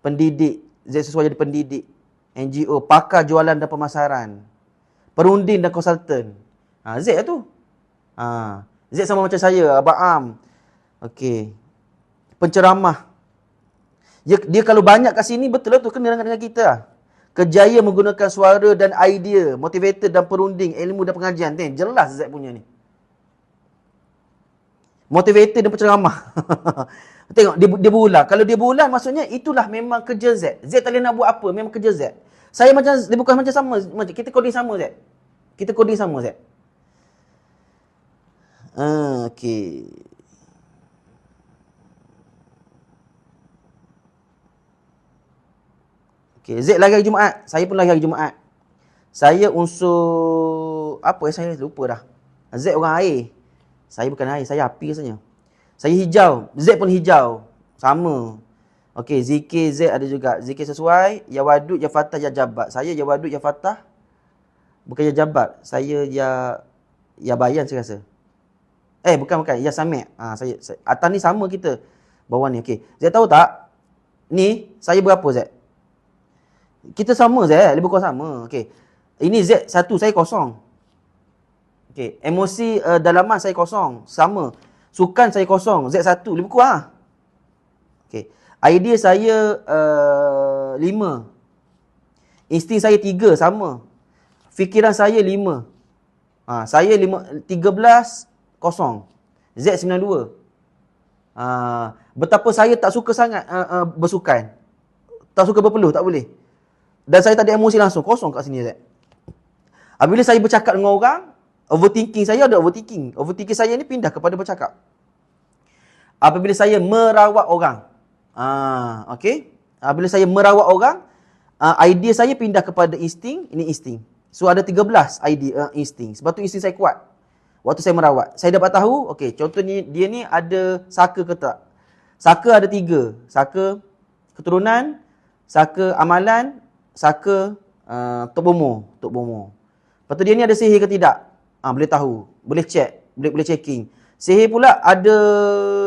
Pendidik. Z sesuai jadi pendidik. NGO. Pakar jualan dan pemasaran. Perunding dan konsultan. Z lah tu. Z sama macam saya. Abang Am. Okey. Penceramah. Dia kalau banyak kat sini, betul lah tu. Kena dengan kita lah. Kerjaya menggunakan suara dan idea. Motivator dan perunding. Ilmu dan pengajian. Jelas Z punya ni. Motivator dan penceramah. Tengok, dia berulang. Kalau dia berulang, maksudnya itulah memang kerja Z. Z tak boleh nak buat apa. Memang kerja Z. Saya macam, dia bukan macam sama. Kita coding sama Z. Kita coding sama Z. Okey. Okay, Z lagi hari Jumaat. Saya pun lagi hari Jumaat. Saya unsur... Apa saya lupa dah. Z orang air. Saya bukan air. Saya api rasanya. Saya hijau. Z pun hijau. Sama. Okey, zikir Z ada juga. Zikir sesuai. Ya wadud, ya fatah, ya jabat. Saya ya wadud, ya fatah. Bukan ya jabat. Saya ya bayan saya rasa. Bukan. Ya samik. Saya atas ni sama kita. Bawah ni. Okey. Z tahu tak? Ni, saya berapa Z? Kita sama Z, lebih kurang sama. Okey. Ini Z satu, saya kosong. Okey, emosi dalaman saya kosong, sama. Sukan saya kosong, Z satu, lebih kurang. Okey. Idea saya 5. Insting saya 3, sama. Fikiran saya 5. Saya 13 kosong. Z 92. Betapa saya tak suka sangat bersukan. Tak suka berpeluh, tak boleh. Dan saya tak ada emosi langsung. Kosong kat sini, Z. Bila saya bercakap dengan orang, overthinking saya ada overthinking. Overthinking saya ni pindah kepada bercakap. Apabila saya merawat orang. Okay. Bila saya merawat orang, idea saya pindah kepada insting. Ini insting. So, ada 13 idea insting. Sebab tu insting saya kuat. Waktu saya merawat. Saya dapat tahu, okay, contohnya dia ni ada saka ke tak. Saka ada 3. Saka keturunan, saka amalan, saka Tok Bomo. Lepas tu dia ni ada sihir ke tidak? Boleh tahu. Boleh check. Boleh checking. Sihir pula ada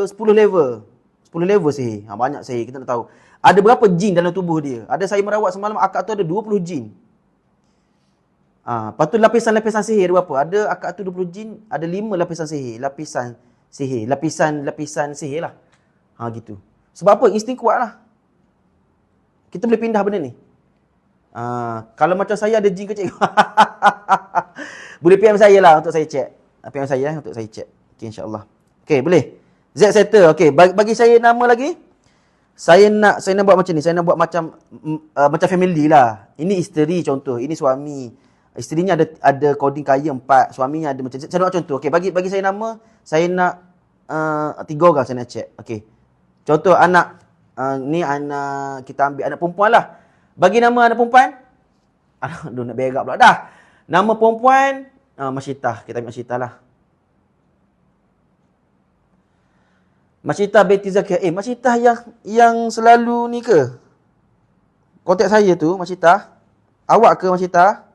10 level. 10 level sihir. Banyak sihir. Kita nak tahu. Ada berapa jin dalam tubuh dia. Ada saya merawat semalam, akak tu ada 20 jin. Lepas tu lapisan-lapisan sihir ada berapa? Ada akak tu 20 jin. Ada 5 lapisan sihir. Lapisan sihir lah. Gitu. Sebab apa? Insting kuat lah. Kita boleh pindah benda ni. Kalau macam saya ada jin kecil. Boleh PM saya lah untuk saya check. PM saya untuk saya check. Okay, insyaAllah. Okay, boleh. Z settle. Okay, bagi saya nama lagi. Saya nak buat macam ni. Saya nak buat macam family lah. Ini isteri contoh. Ini suami. Isterinya ada coding kaya 4. Suaminya ada macam. Saya nak contoh. Okay, bagi saya nama. Saya nak 3 orang saya nak check. Okay. Contoh anak. Ni anak. Kita ambil anak perempuan lah. Bagi nama anak perempuan. Aduh, nak berak pula dah. Nama perempuan. Masyitah. Kita ambil Masyitah lah. Masyitah binti Zakir. Masyitah yang selalu ni ke? Kontak saya tu, Masyitah. Awak ke Masyitah?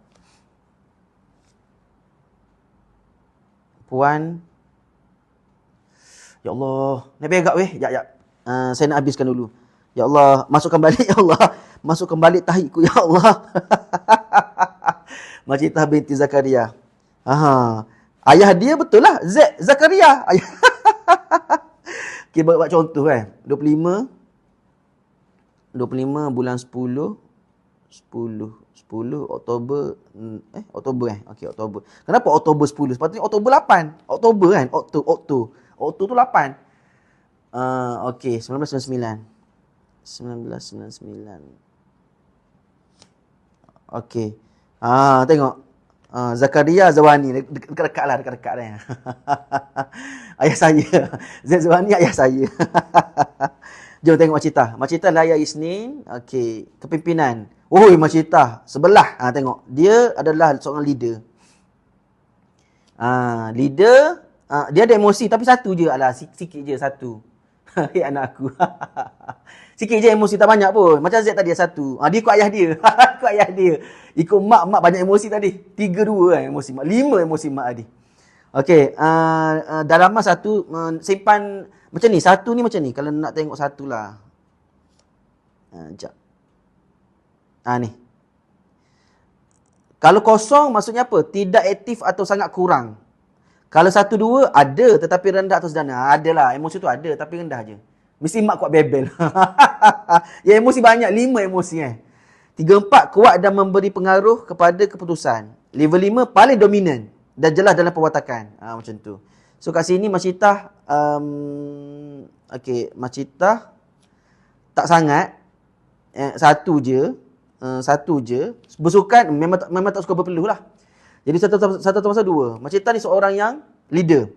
Puan. Ya Allah. Nak berak weh. Sekejap. Saya nak habiskan dulu. Ya Allah. Masukkan balik. Ya Allah. Masukkan balik tahiku. Ya Allah. Masyitah binti Zakaria. Ayah dia betul lah. Zakaria. Okay, buat contoh kan. 25 bulan 10 10 Oktober. Okey, Oktober. Kenapa Oktober 10? Sepatutnya Oktober 8. Oktober kan? Okto tu 8. Okey, 1999. 1999. Okey. Tengok. Zakaria Zawani. Dekat-dekat lah. Dekat-dekat lah. Ayah saya. Zaid Zawani ayah saya. Jom tengok Makcitah. Makcitah layar Isnin. Okey. Kepimpinan. Makcitah. Sebelah. Tengok. Dia adalah seorang leader. Leader. Dia ada emosi. Tapi satu je. Alah, sikit je satu. Hei anak aku. Sikit je emosi, tak banyak pun. Macam Z tadi satu. Dia ikut ayah dia. Ikut ayah dia. Ikut mak banyak emosi tadi. 3-2 kan emosi mak. 5 emosi mak tadi. Okey. Dalam satu, simpan macam ni. Satu ni macam ni. Kalau nak tengok satu lah. Sekejap. Ni. Kalau kosong maksudnya apa? Tidak aktif atau sangat kurang. Kalau 1-2 ada tetapi rendah atau sederhana. Adalah. Emosi tu ada tapi rendah je. Mesti mak kuat bebel. Ya emosi banyak. 5 emosi 3-4 kuat dan memberi pengaruh kepada keputusan. Level 5 paling dominan dan jelas dalam perwatakan. Macam tu. So kat sini Makcitah Makcitah tak sangat. Satu je. Bersukan memang tak suka berpeluh lah. Jadi satu masa dua. Makcitah ni seorang yang leader.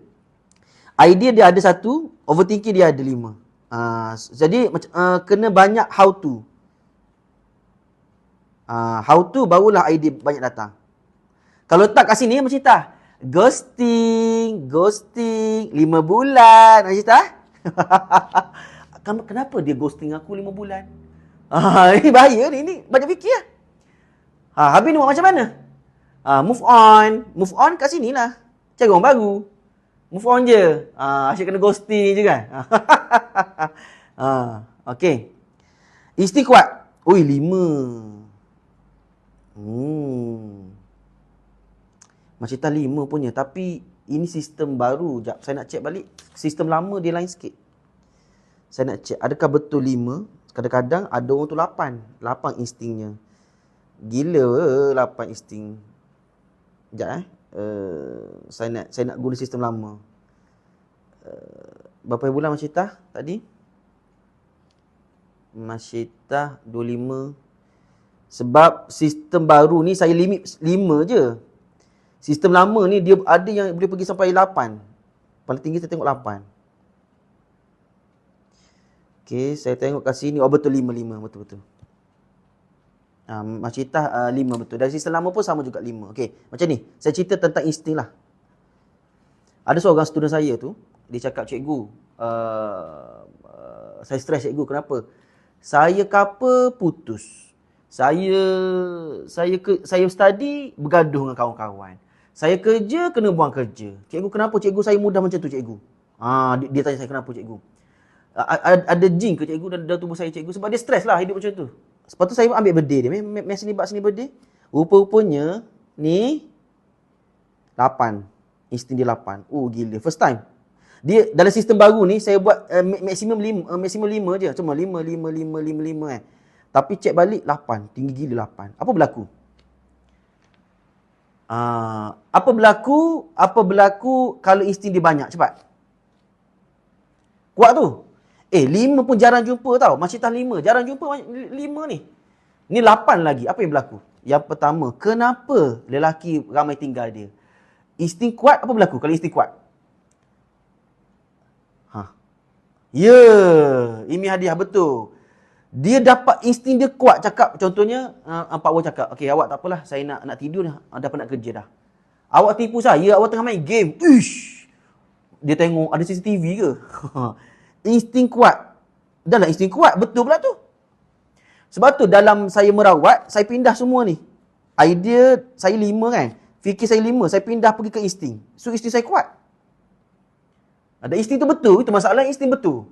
Idea dia ada 1, overthinking dia ada 5. Jadi kena banyak how to. How to barulah idea banyak datang. Kalau tak kat sini Makcitah ghosting 5 bulan Makcitah. Kenapa dia ghosting aku 5 bulan? Ini bahaya ni. Ini banyak fikir lah. Habis ni buat macam mana? Move on kat sini lah. Cari orang baru. Move on je. Asyik kena ghosting je kan. Okey. Isteri kuat. 5. Makcitah 5 punya. Tapi ini sistem baru. Sekejap, saya nak check balik. Sistem lama dia lain sikit. Saya nak check. Adakah betul 5? Kadang-kadang ada orang tu 8. 8 instingnya. Gila 8 insting. Sekejap saya nak guna sistem lama. Berapa bulan Makcitah tadi? Makcitah 25. Sebab sistem baru ni saya limit 5 je. Sistem lama ni dia ada yang boleh pergi sampai 8. Paling tinggi saya tengok 8. Okey, saya tengok kat sini. Betul 5. Betul-betul. Makcitah 5 betul. Dari sistem lama pun sama juga 5. Okey, macam ni. Saya cerita tentang insting lah. Ada seorang student saya tu, dia cakap, cikgu, saya stres cikgu. Kenapa? Saya couple putus. Saya study bergaduh dengan kawan-kawan. Saya kerja kena buang kerja. Cikgu, kenapa cikgu saya mudah macam tu cikgu? Dia tanya saya kenapa cikgu? Ada jin ke cikgu dalam tubuh saya cikgu? Sebab dia stres lah hidup macam tu. Sebab tu saya ambil birthday dia. Main sini birthday. Rupa-rupanya ni 8. Insting dia 8. Gila. First time. Dia dalam sistem baru ni saya buat maksimum 5 je. Cuma 5 kan. Tapi cek balik 8. Tinggi gila 8. Apa berlaku? Apa berlaku kalau insting dia banyak? Cepat. Kuat tu. 5 pun jarang jumpa tau. Makcitah 5. Jarang jumpa 5 ni. Ni 8 lagi. Apa yang berlaku? Yang pertama, kenapa lelaki ramai tinggal dia? Insting kuat, apa berlaku kalau insting kuat? Ini hadiah betul. Dia dapat insting dia kuat. Cakap contohnya, Pak Wan cakap, okey awak tak apalah, saya nak tidur dah. Dah penat kerja dah. Awak tipu saya, awak tengah main game. Dia tengok ada CCTV ke? Insting kuat. Dah lah insting kuat. Betul pula tu. Sebab tu dalam saya merawat, saya pindah semua ni. Idea saya 5 kan. Fikir saya 5. Saya pindah pergi ke insting. So insting saya kuat. Ada insting tu betul. Itu masalah insting betul.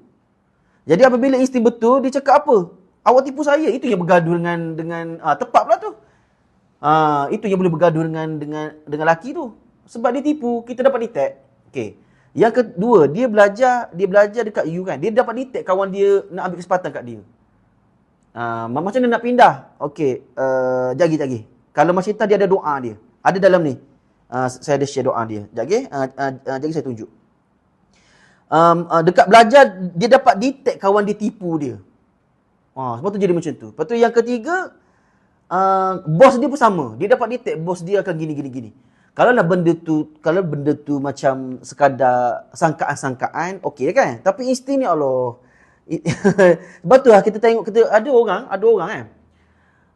Jadi apabila insting betul, dia cakap apa? Awak tipu saya. Itu yang bergaduh dengan tepat pula tu. Itu yang boleh bergaduh dengan lelaki tu. Sebab dia tipu, kita dapat detect. Okey. Yang kedua, dia belajar dekat you kan. Dia dapat detect kawan dia nak ambil kesempatan kat dia. Macam mana nak pindah? Okey, jagi. Kalau Masyita dia ada doa dia. Ada dalam ni. Saya ada share doa dia. Jagi, jagi saya tunjuk. Dekat belajar, dia dapat detect kawan dia tipu dia. Sebab tu jadi macam tu. Lepas tu yang ketiga, bos dia pun sama. Dia dapat detect bos dia akan gini. Kalau benda tu macam sekadar sangkaan-sangkaan, okey kan? Tapi insting ni Allah. Sebab tu lah kita tengok, ada orang kan.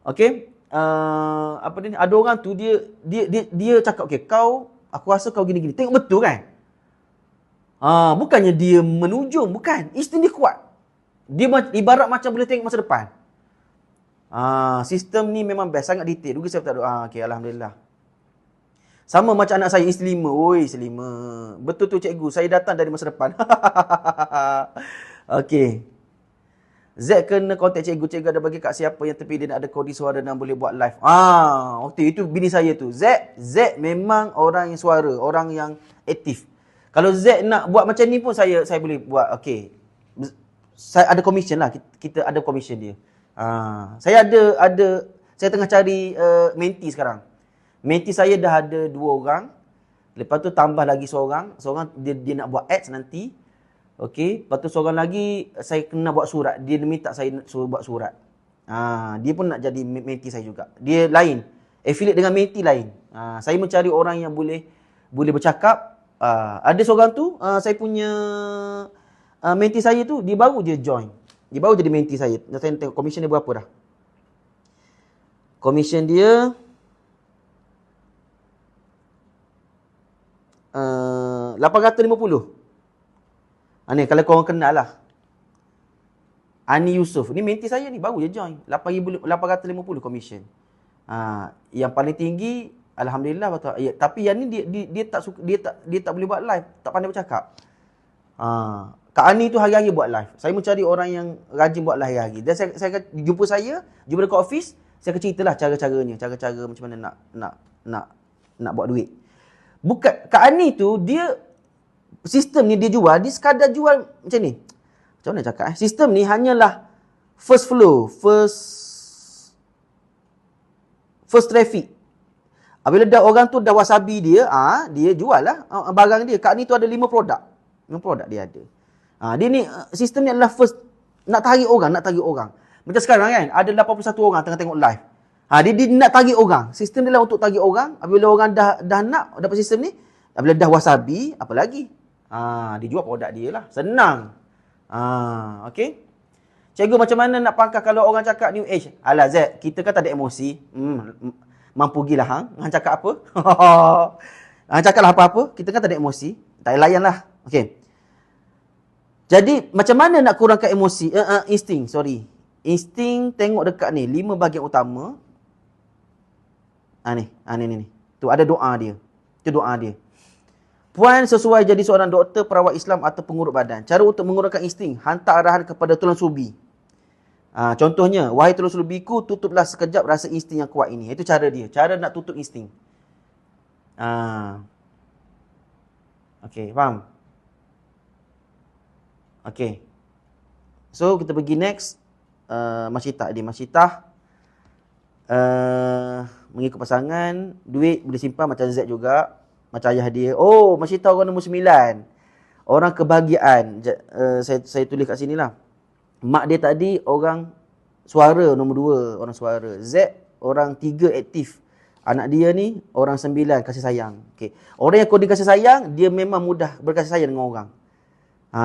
Okey. Ada orang tu dia cakap, okey, aku rasa kau gini. Tengok betul kan? Bukannya dia menujung, bukan. Insting dia kuat. Dia ibarat macam boleh tengok masa depan. Sistem ni memang best, sangat detail. Dulu saya tak ada. Okey, alhamdulillah. Sama macam anak saya, isteri 5. Oi, isteri 5. Betul tu cikgu, saya datang dari masa depan. Okey. Z kena kontak cikgu. Cikgu ada bagi kat siapa yang terpilih dan ada kodi suara dan boleh buat live. Okey, itu bini saya tu. Z memang orang yang suara, orang yang aktif. Kalau Z nak buat macam ni pun saya boleh buat. Okey. Saya ada commission lah. Kita ada commission dia. Saya saya tengah cari menti sekarang. Menti saya dah ada 2 orang. Lepas tu tambah lagi seorang. Seorang dia nak buat ads nanti. Okey. Lepas tu seorang lagi saya kena buat surat. Dia minta saya suruh buat surat. Dia pun nak jadi menti saya juga. Dia lain. Affiliate dengan menti lain. Saya mencari orang yang boleh bercakap. Ada seorang tu, saya punya menti saya tu, dia baru je join. Dia baru jadi menti saya. Saya tengok commission dia berapa dah. Commission dia 850. Ni kalau korang kenal lah. Ani Yusof. Ni menti saya ni. Baru je join. 850 commission. Yang paling tinggi, alhamdulillah. Tapi yang ni dia tak boleh buat live. Tak pandai bercakap. Kak Ani tu hari-hari buat live. Saya mencari orang yang rajin buat live hari-hari. Dan saya jumpa dekat office. Saya akan ceritalah cara-caranya. Cara-cara macam mana nak buat duit. Bukan, Kak Ani tu, dia, sistem ni dia jual, dia sekadar jual macam ni. Macam mana cakap? Sistem ni hanyalah first flow, first traffic. Bila dah orang tu dah wasabi dia, dia jual lah barang dia. Kak Ani tu ada 5 produk. 5 produk dia ada. Dia ni, sistem ni adalah first, nak tarik orang. Macam sekarang kan, ada 81 orang tengah tengok live. Dia nak tarik orang. Sistem dia lah untuk tarik orang. Apabila orang dah nak dapat sistem ni, apabila dah wasabi, apa lagi? Dia jual produk dia lah. Senang. Okey. Cikgu, macam mana nak pangkal kalau orang cakap new age? Alah Z, kita kan tak ada emosi. Mampu gila hang. Hang cakap apa? Hang cakap lah apa-apa. Kita kan tak ada emosi. Tak layan lah. Okey. Jadi, macam mana nak kurangkan emosi? Insting, sorry. Insting tengok dekat ni. 5 bahagian utama. Ni. Tu ada doa dia. Itu doa dia. Puan sesuai jadi seorang doktor, perawat Islam atau pengurut badan. Cara untuk mengurangkan insting, hantar arahan kepada tulang sulbi. Contohnya, wahai tulang sulbiku, tutuplah sekejap rasa insting yang kuat ini. Itu cara dia. Cara nak tutup insting. Okey, faham? Okey. So, kita pergi next. Masyitah. Mengikut pasangan, duit boleh simpan macam Z juga, macam ayah dia. Masyitah orang nombor 9. Orang kebahagiaan. Saya tulis kat sini lah. Mak dia tadi orang suara nombor 2, orang suara. Z orang 3 aktif. Anak dia ni orang 9 kasih sayang. Okey. Orang yang kodi kasih sayang, dia memang mudah berkasih sayang dengan orang.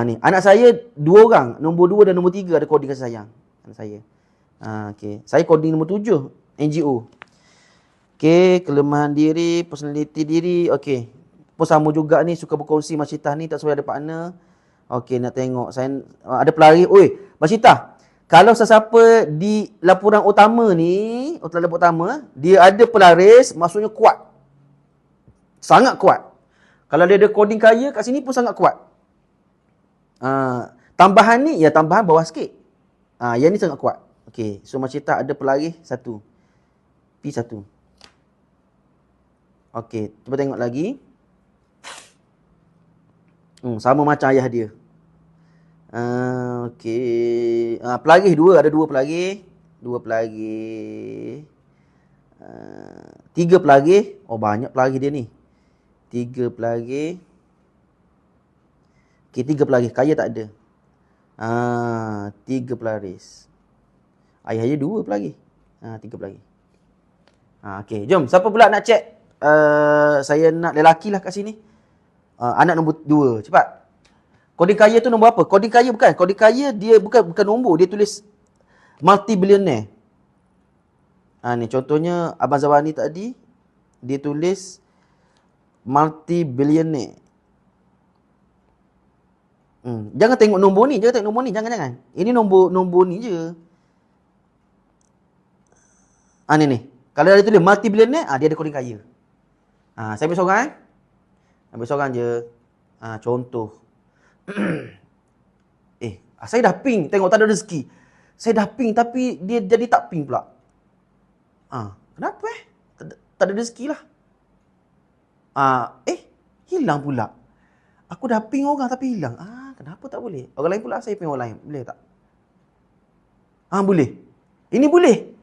Ni, anak saya 2 orang, nombor 2 dan nombor 3 ada kodi kasih sayang. Anak saya. Okey. Saya kodi nombor 7, NGO. Okey, kelemahan diri, personality diri. Okey. Pun sama juga ni, suka berkongsi Masyitah ni, tak sesuai ada partner. Okey, nak tengok. Saya ada pelari. Masyitah, kalau sesiapa di laporan utama ni, laporan utama, dia ada pelaris, maksudnya kuat. Sangat kuat. Kalau dia ada coding kaya kat sini pun sangat kuat. Tambahan ni, ya tambahan bawah sikit. Yang ni sangat kuat. Okey, so Masyitah ada pelaris 1. P1. Okey, cuba tengok lagi. Sama macam ayah dia. Okey. Pelagih 2, ada 2 pelagih. 2 pelari. 3 pelari. Oh, banyak pelari dia ni. 3 pelari. Okey, 3 pelari. Kaya tak ada. 3 pelaris. Ayah dia 2 pelari. 3 pelari. Okey, jom. Siapa pula nak check? Saya nak lelaki lah kat sini. Anak nombor 2. Cepat. Kodi kaya tu nombor apa? Kodi kaya bukan. Kodi kaya dia bukan nombor. Dia tulis multi-billionaire. Ni contohnya Abang Zawani tadi. Dia tulis multi-billionaire. Jangan tengok nombor ni. Jangan tengok nombor ni. Jangan. Ini nombor ni je. Ni. Kalau dia tulis multi-billionaire, dia ada kodi kaya. Saya ambil seorang Ambil seorang je. Contoh. Saya dah ping. Tengok tak ada rezeki. Saya dah ping tapi dia jadi tak ping pula. Kenapa Tak ada rezeki lah. Hilang pula. Aku dah ping orang tapi hilang. Kenapa tak boleh? Orang lain pula saya ping orang lain. Boleh tak? Boleh. Ini boleh.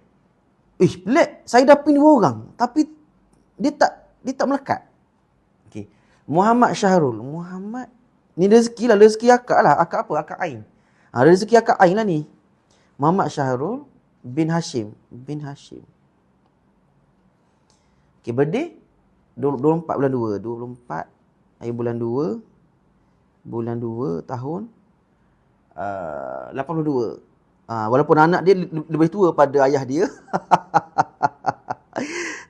Pelik. Saya dah ping 2 orang. Tapi dia tak melekat. Okey. Muhammad Syahrul. Muhammad. Ni rezeki lah. Rezeki akak lah. Akak apa? Akak Ain. Rezeki akak Ain lah ni. Muhammad Syahrul bin Hashim. Okey, birthday 24 bulan 2. 24 hari bulan 2. Bulan 2 tahun 82. Walaupun anak dia lebih tua pada ayah dia.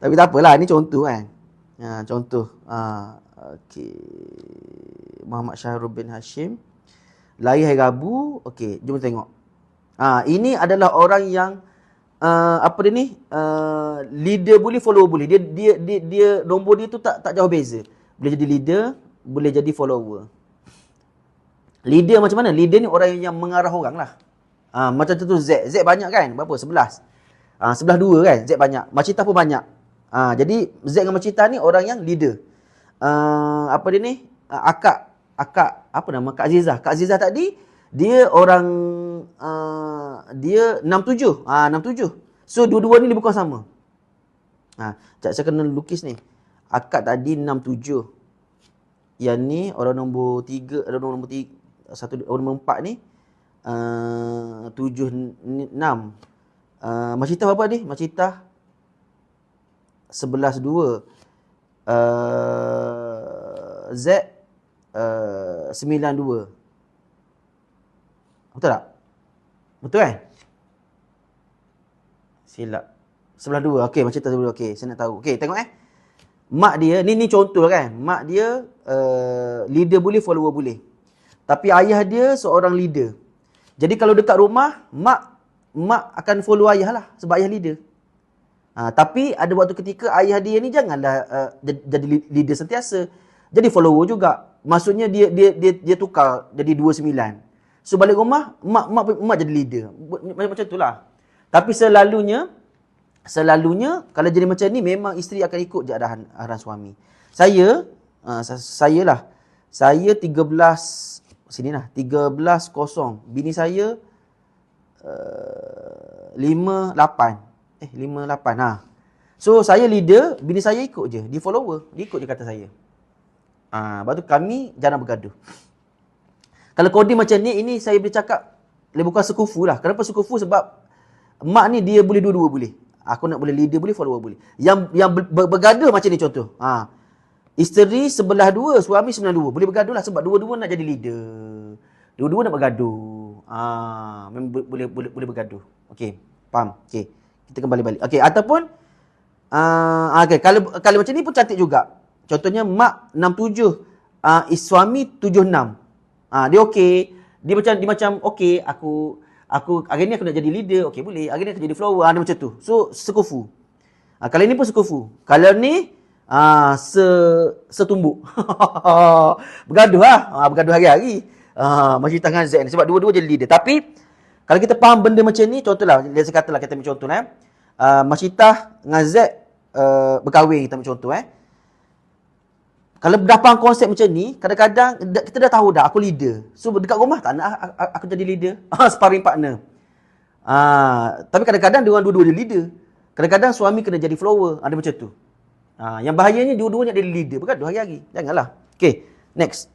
Tapi tak apalah, ni contoh kan. Contoh. Okey. Muhammad Syahrul bin Hashim. Lahir hari Rabu. Okey, jom tengok. Ini adalah orang yang apa dia ni? Leader boleh, follower boleh. Dia nombor dia tu tak jauh beza. Boleh jadi leader, boleh jadi follower. Leader macam mana? Leader ni orang yang mengarah orang lah. Macam tu Z. Z banyak kan? Berapa? 11. 11 2 kan? Z banyak. Macita pun banyak. Jadi Z dengan Macita ni orang yang leader. Apa dia ni? Akak apa nama? Kak Azizah. Kak Azizah tadi dia orang dia 67. 67. So dua-dua ni dia bukan sama. Sekejap saya kena lukis ni. Akak tadi 67. Yang ni orang nombor 3, orang nombor 3, orang nombor 4 ni 76. Macita berapa ni? Macita 11 2. Z 92. Betul tak? Betul kan? Silap. 11 2. Okey, Macita 11 2. Okey, saya nak tahu. Okey, tengok mak dia, ni contoh kan. Mak dia leader boleh, follower boleh. Tapi ayah dia seorang leader. Jadi kalau dekat rumah, mak akan follow ayah lah sebab ayah leader. Tapi ada waktu ketika ayah dia ni janganlah jadi leader sentiasa. Jadi follower juga. Maksudnya dia tukar jadi 29. So balik rumah, mak jadi leader. Macam itulah. Tapi selalunya kalau jadi macam ni memang isteri akan ikut je arahan suami. Saya 13 sinilah 13-0. Bini saya 58. 58. So saya leader, bini saya ikut je. Dia follower, dia ikut je kata saya. Lepas tu kami jarang bergaduh. Kalau kodi macam ni, ini saya boleh cakap lebih bukan sekufu lah. Kenapa sekufu? Sebab mak ni dia boleh dua-dua boleh. Aku nak boleh leader boleh, follower boleh. Yang bergaduh macam ni contoh. Isteri 11-2, suami 9-2. Boleh bergaduh lah sebab dua-dua nak jadi leader. Dua-dua nak bergaduh. Memang boleh bergaduh. Okey, faham? Okey, kita kembali balik. Okey, ataupun okey, kalau macam ni pun cantik juga. Contohnya mak 67, suami 76. Dia okey. Dia macam okey, aku hari ni aku nak jadi leader. Okey, boleh. Hari ni aku jadi follower. Dia macam tu. So sekufu. Kalau ni pun sekufu. Kalau ni setumbuk. Bergaduh lah. Bergaduh hari-hari. Macam tangan Z ni. Sebab dua-dua jadi leader. Tapi, kalau kita faham benda macam ni, contohlah, saya katalah, kita ambil contoh lah. Macita dengan Z berkahwin, kita ambil contoh. Kalau dah faham konsep macam ni, kadang-kadang kita dah tahu dah, aku leader. So, dekat rumah tak nak aku jadi leader. Sparring partner. Tapi kadang-kadang diorang dua-dua dia leader. Kadang-kadang suami kena jadi follower. Ada macam tu. Yang bahayanya dua-duanya ada leader. Bergaduh hari-hari. Janganlah. Okay, next.